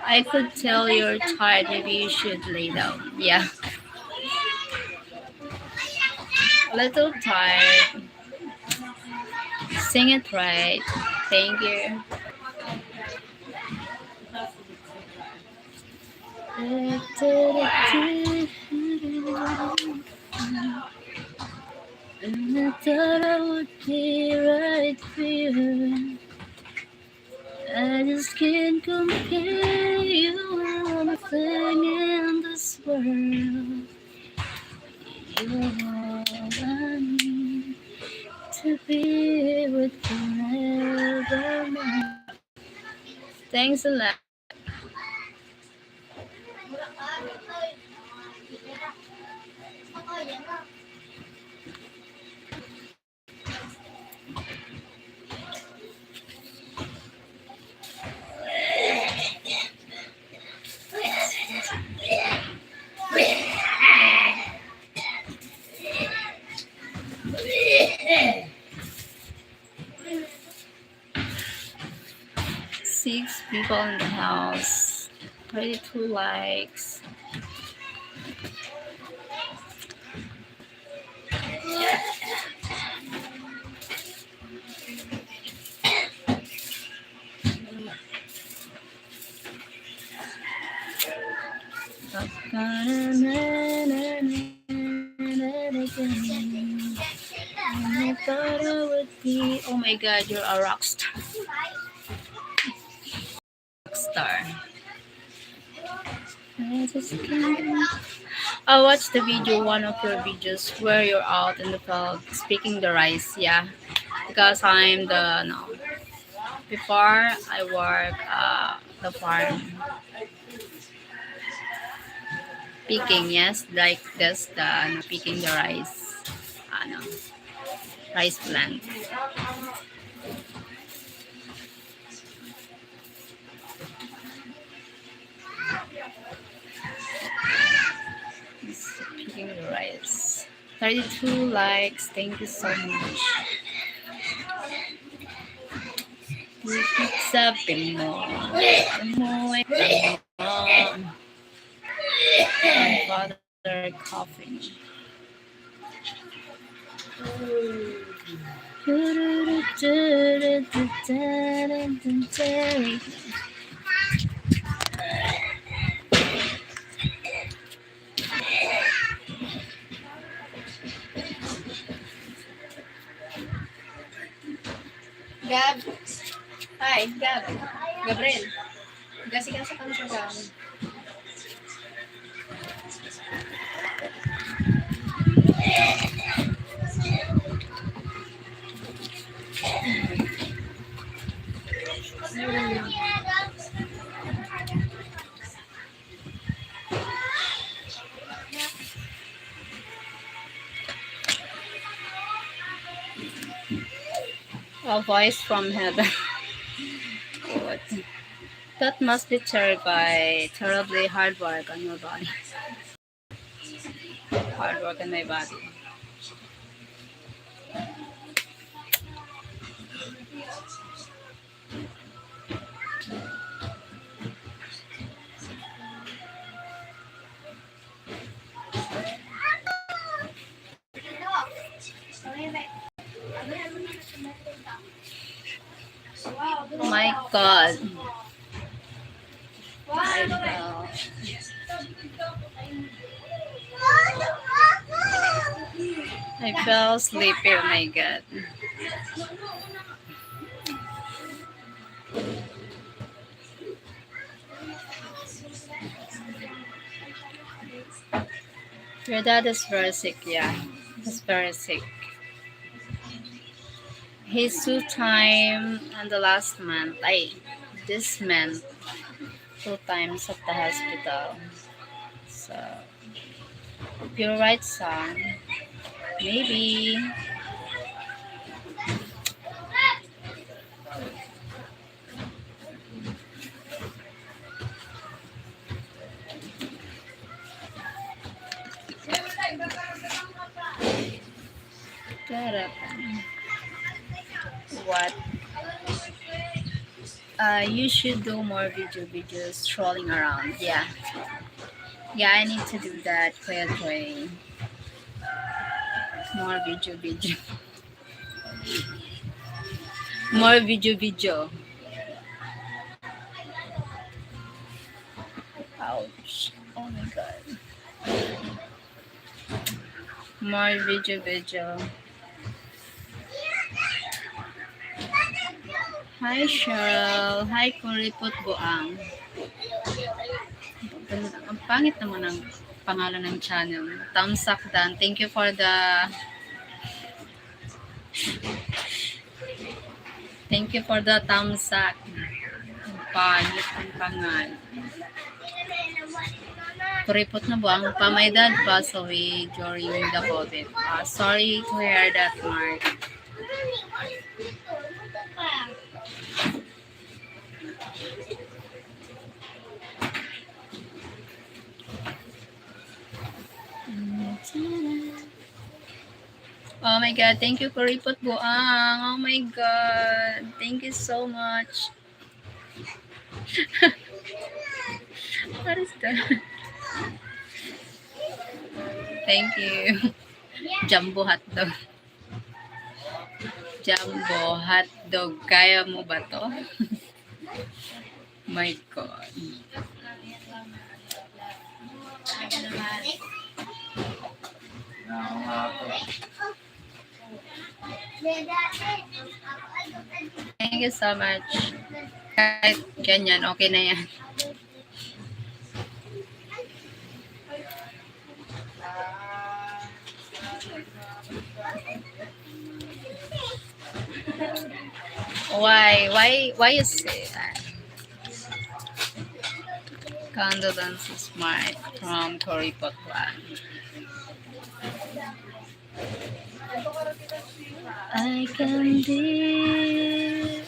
I could tell you're tired. Maybe you should lay down. Yeah, a little tired. Sing it right. Thank you. And I thought I would be right for you. I just can't compare you with anything in this world. You're all I need to be with forever. Thanks a lot. Six people in the house. 32 likes. I thought I would be. Oh my god, you're a rock star. Rock star. I watched the video, one of your videos where you're out in the field speaking the rice. Yeah, because I'm the no. Before I work the farm picking. Yes, like this the picking the rice. No, rice plant. Picking the rice. 32 likes. Thank you so much. Sabi mo, umuwi ka mo. My father coughing. Gab. Hi, Gab. Gabriel. Gasi-gasa ka sa gamit. A voice from heaven. What? That must be terribly hard work on your body. Hard work on my body. My God. I fell sleepy. Oh my God. Your dad is very sick, yeah. He's very sick. He's 2 times in the last month. This month, 2 times at the hospital. So, if you write song, maybe. What? You should do more videos strolling around. Yeah. Yeah, I need to do that. Quietly. More video. More video. Ouch. Oh my God. More video. Hi Cheryl. Hi Kuripot Buang. Ang pangit naman ang pangalan ng channel. Tamsak Dan. Thank you for the tamsak. Ang pangit ang pangalan. Kuripot na buang pa. My dad passed away during the COVID. Sorry to hear that, Mark. Oh my God, thank you Kuripot Buang. Oh my God, thank you so much. What is that? Thank you. Jumbo hotdog. Jumbo hotdog. Kaya mo ba to? My God. Thank you so much. Kahit ganyan, okay na yan. Why you say that? Condolence is smart from Kuripot Buang. I can be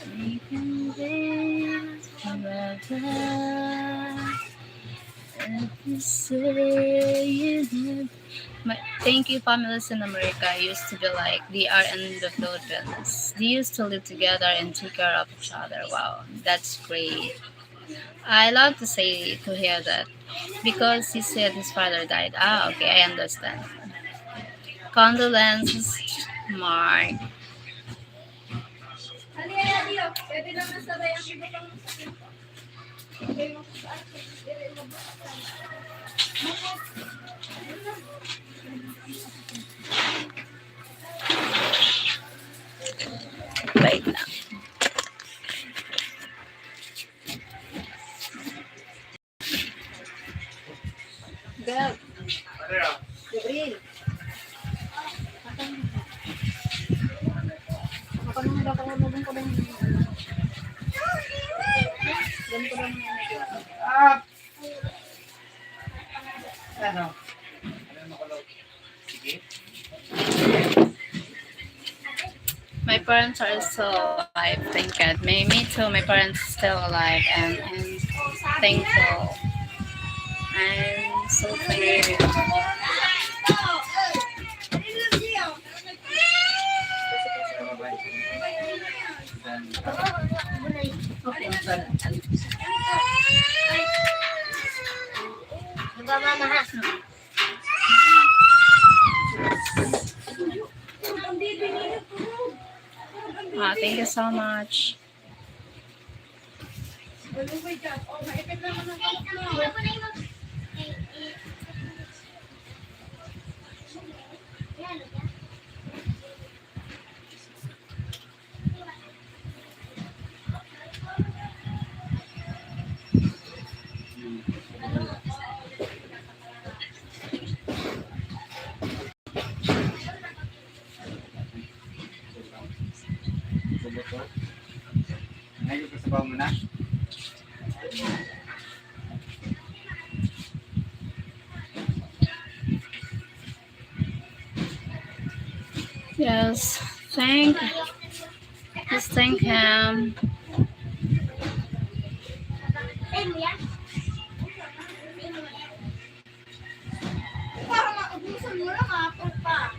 forever. If you say you did. Thank you, families in America. Used to be like they are in the Philippines. They used to live together and take care of each other. Wow, that's great. I love to hear that because he said his father died. Okay, I understand. Condolences, Mark. Wait lang. Gab. Gabriel. Ano? Sige. My parents are still alive. Thank God. Me too. My parents still alive, and I'm thankful. I'm so thankful. Diba, mama, ha? Thank you so much. Ngayon ka sa bawo mo na? Yes, just thank him. Parang maubusan mo lang, kapag pa.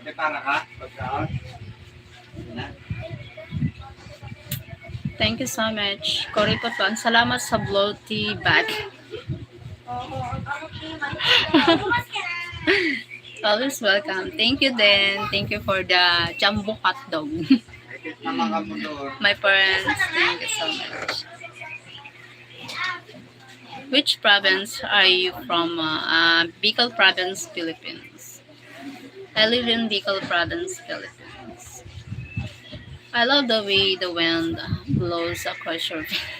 May para ka? Pagkaon? Na? Thank you so much. Cory Poton, salamat sa bloaty bag. Always welcome. Thank you then. Thank you for the jumbo hot dog. Kahit naman ka mo doon. My parents, thank you so much. Which province are you from? Bicol Province, Philippines. I live in Bicol Province, Philippines. I love the way the wind blows across your face.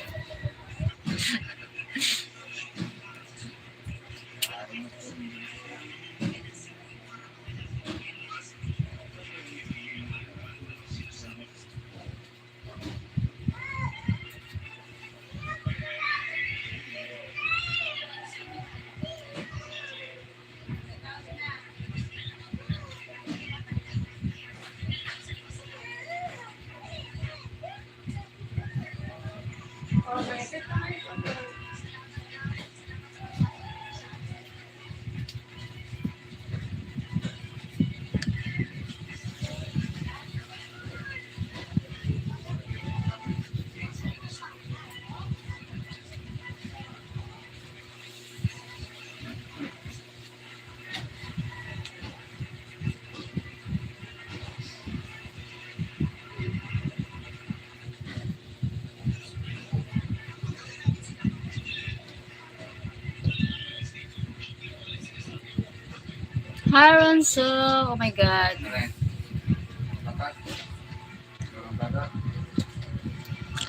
Hi, Ronso. Oh my God.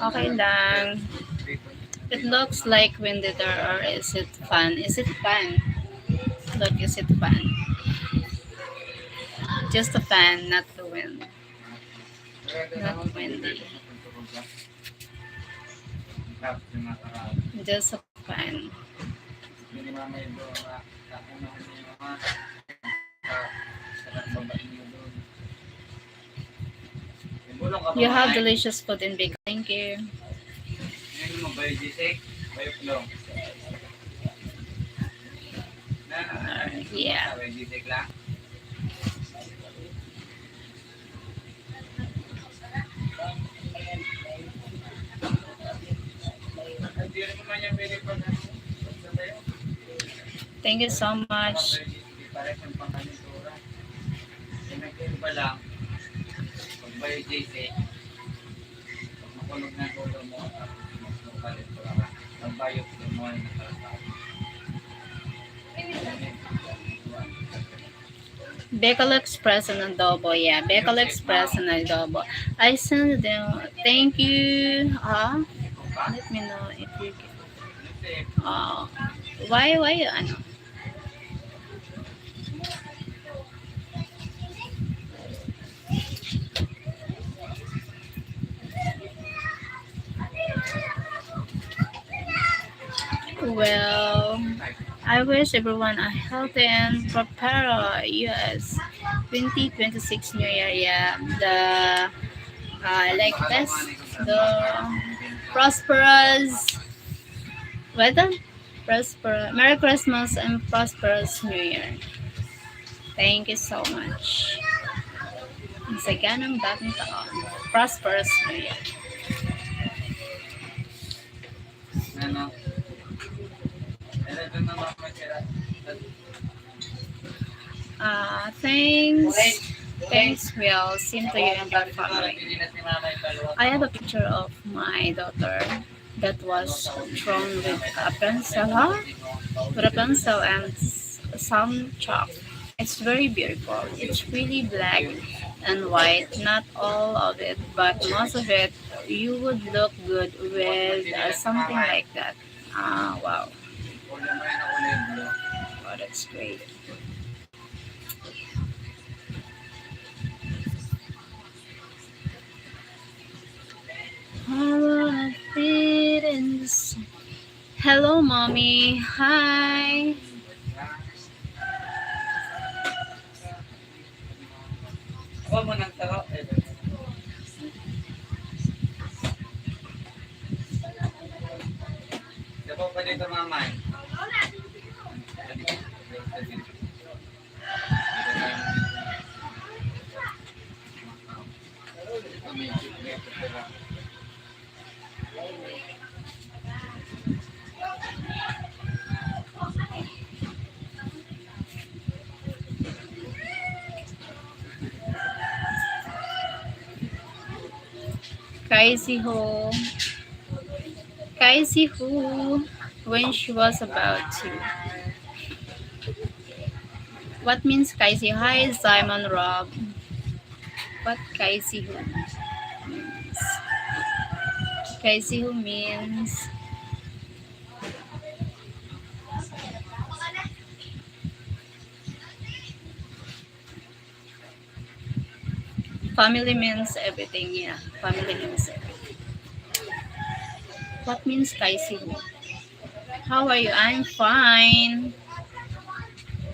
Okay lang. It looks like windy there, or is it fun? Is it fun? Look, is it fun? Just a fan, not the wind. Not windy. Just a fan. You have delicious food in Bicol. Thank you. Ngayon mo ba yung gisik? Bayok lang. Yeah. Bayok gisik lang. Hindi rin naman yan pwede pa na. Thank you so much. Parang ang pangkanitura. Pinag-iba lang. Pag ba yung gisik, pag makulog na ulo mo, mapalit ko lang. Pag bayok mo ay nakalapag. Bicol Express and adobo. Yeah, Bicol Express and adobo. I send them. Thank you. Let me know if you can. Why ano? Well, I wish everyone a healthy and prosperous. Yes, 2026 New Year, yeah. Like this, the prosperous, what the? Merry Christmas and prosperous New Year. Thank you so much. Ang saganang bagong taon. Prosperous New Year. Ano? Pero doon naman sila. Thanks will seem to you and your family. I have a picture of my daughter that was drawn with a pencil, and some chalk. It's very beautiful. It's really black and white, not all of it, but most of it. You would look good with something like that. Ah, wow. Oh, that's great. Hello, mommy. Hi. Ako mo nang taro. Dapat pa dito mamay. Kaisi who when she was about to. What means Kaisi? Hi, Simon Rob. What Kaisi who means? Kaisi who means family means everything. Yeah, family means everything. What means Kaisi who? How are you? I'm fine.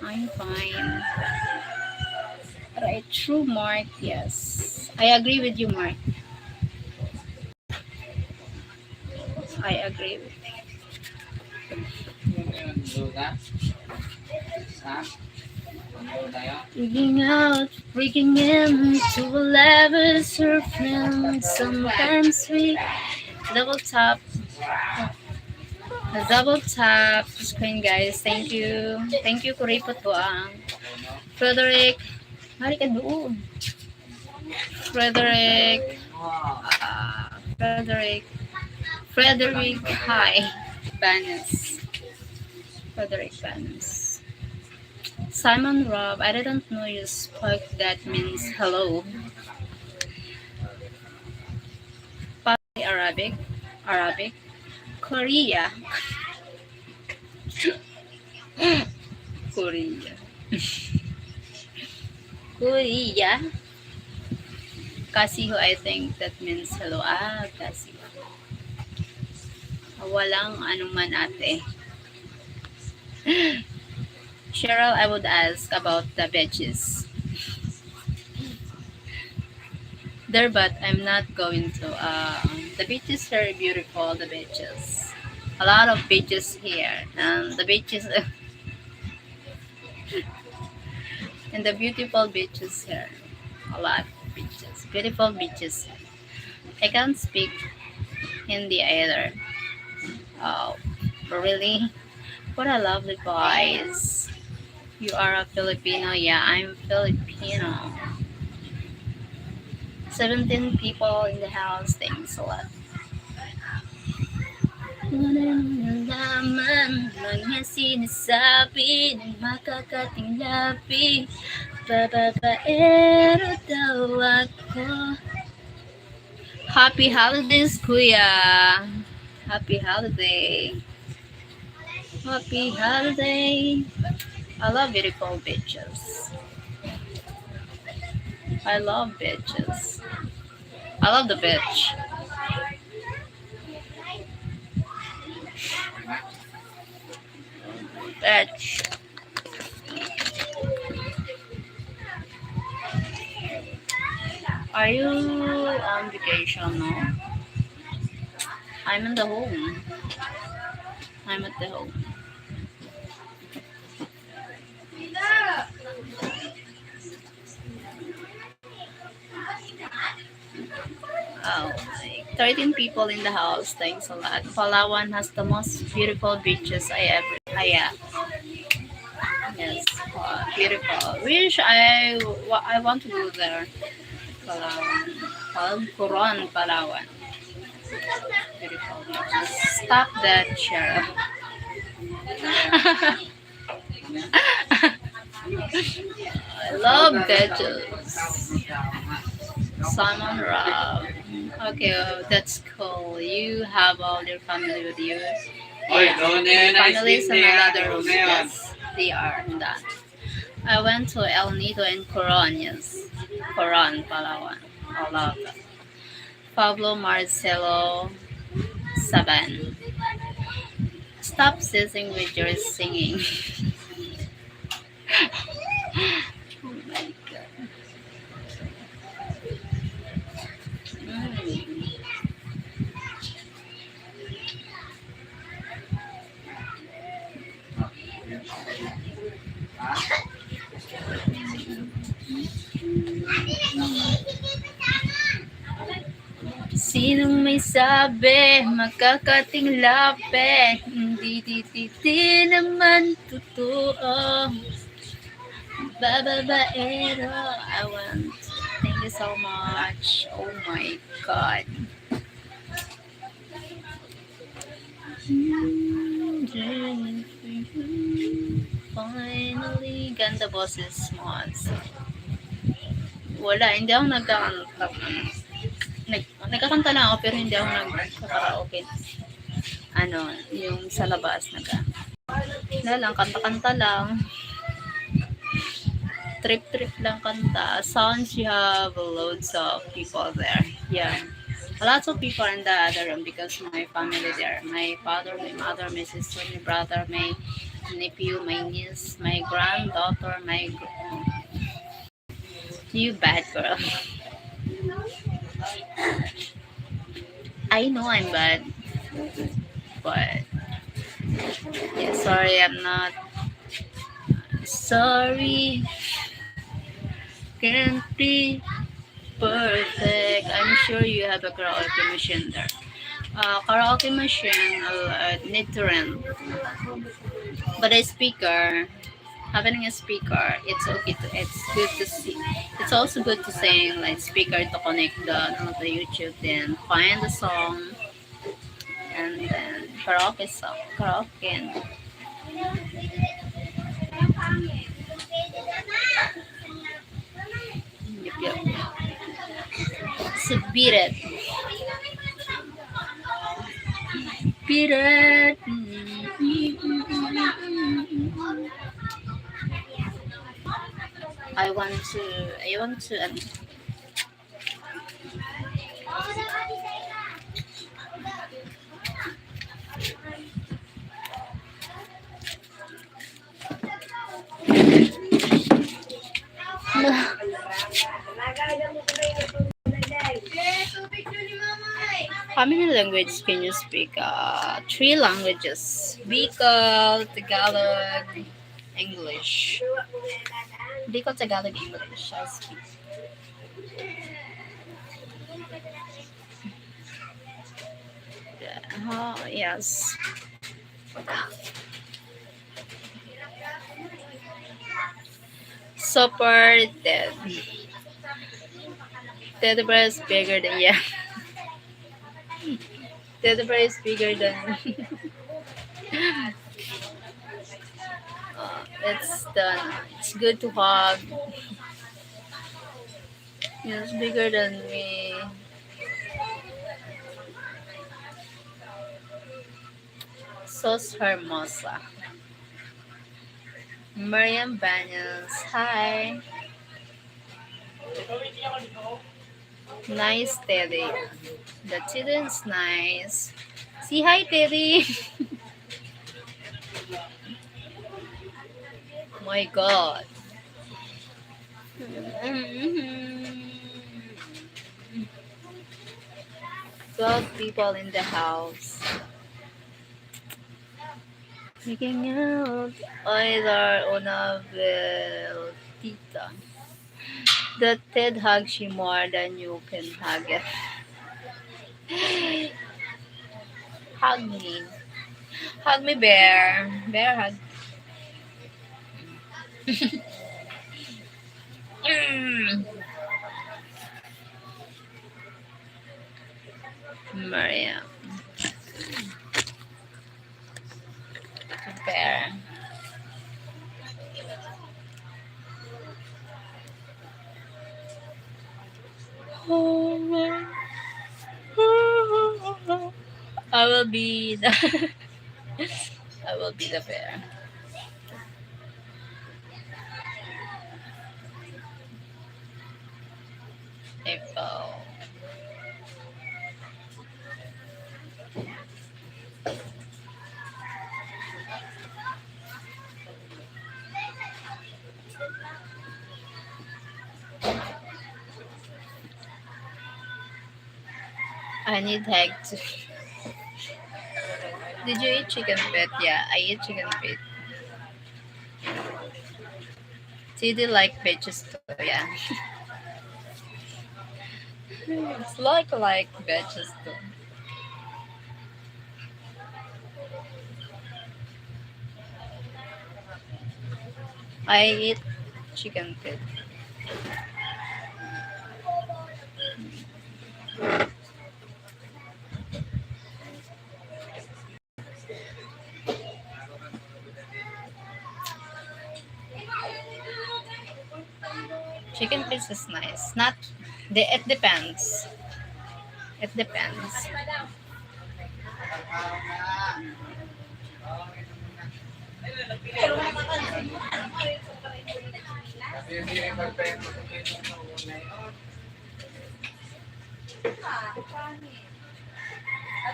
I'm fine. Right, true, Mark. Yes, I agree with you, Mark. I agree with you. Freaking out, freaking into a level surfing. Sometimes we double tap the screen, guys. Thank you. Thank you, Kuripot Buang. Frederick. Hari ka doon. Frederick. Hi. Banes. Frederick Banes. Simon Rob, I didn't know you spoke that means hello. Probably Arabic. Korea. Korea. Korea. Kasiho, I think that means hello. Ah, kasiho. Walang anuman ate. Cheryl, I would ask about the beaches. There, but I'm not going to. The beach is very beautiful, the beaches. A lot of beaches here. And the beaches... and the beautiful beaches here. A lot of beaches. Beautiful beaches. I can't speak Hindi either. Oh, really? What a lovely voice. You are a Filipino. Yeah, I'm Filipino. 17 people in the house. Thanks a lot. Nalaman mga sinasabi ng makakating labi. Bababaero daw ako. Happy holidays, Kuya. Happy holiday. Happy holiday. I love beautiful beaches. I love beaches. I love the beach. Beach. Are you on vacation? No? I'm in the home. I'm at the home. Oh, like 13 people in the house. Thanks a lot. Palawan has the most beautiful beaches I have. Yes, beautiful. I want to go there. Palawan. Coron, Palawan. Beautiful beaches. Stop that, Sheriff. I love beaches. Salmon Rock. Okay, that's cool. You have all your family with you. Oy, doon na yun, ice Families cream in na yan. another Doon room. na yan. Yes, they are in that. I went to El Nido and Coron, yes. Coron, Palawan. All of them. Pablo Marcelo Saban. Stop sitting with your singing. Oh my god. Mm. Sinong may sabi, makakatinglape, hindi naman totoo. Bababaero, I want. Thank you so much. Oh my God. Finally, ganda boses mo. Wala, hindi ako nagkakanta lang ako pero hindi ako nagkakaraoke. Ano, yung sa labas wala lang, kanta-kanta lang. Trip-trip lang kanta. Sounds you have loads of people there. Yeah. Lots of people in the other room because my family there. My father, my mother, my sister, my brother, my nephew, my niece, my granddaughter, you bad girl. I know I'm bad. But yeah, sorry, I'm not sorry. Can't be perfect. I'm sure you have a karaoke machine there. Karaoke machine need to rent. But a speaker, having a speaker, it's good to see. It's also good to sing like speaker to connect the YouTube, then find the song, and then karaoke song, karaoke. Yep. So beat it. Beat it. I want to how many languages can you speak? 3 languages. Bicol, Tagalog, English. Bicol, Tagalog, English. I speak. Yes. Super dead. Teddy bear is bigger than Teddy bear is bigger than. It's done. It's good to hug. It's bigger than me. Sos Hermosa. Mariam Banyas. Hi. Nice, Teddy. The children's nice. Say hi, Teddy. My God. 12 people in the house. Making out either una veltita. The Ted hugs you more than you can hug it. Hug me. Hug me, bear. Bear hug. Mm. Maria. Bear. I will be the I will be the bear. April. I need egg to. Did you eat chicken feet? Yeah, I eat chicken feet. Did you like veggies too? Yeah. It's like veggies too. I eat chicken feet. Chicken feet is nice. Not it depends. It depends.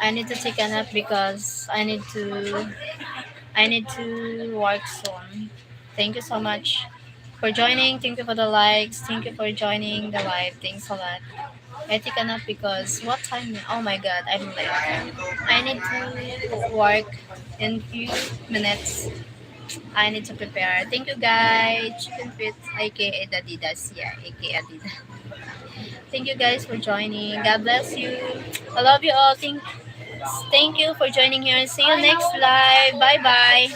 I need to take a nap because I need to work soon. Thank you so much for joining. Thank you for the likes. Thank you for joining the live. Thanks a lot. I take a nap because what time? Oh my god, I'm late. I need to work in few minutes. I need to prepare. Thank you guys. Chicken Fit, aka Adidas. Yeah, aka Adidas. Thank you guys for joining. God bless you. I love you all. Thank you for joining here. See you next live. Bye bye.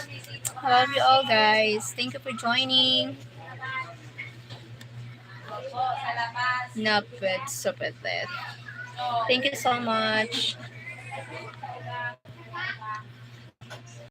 I love you all guys. Thank you for joining. Naped, super. Thank you so much.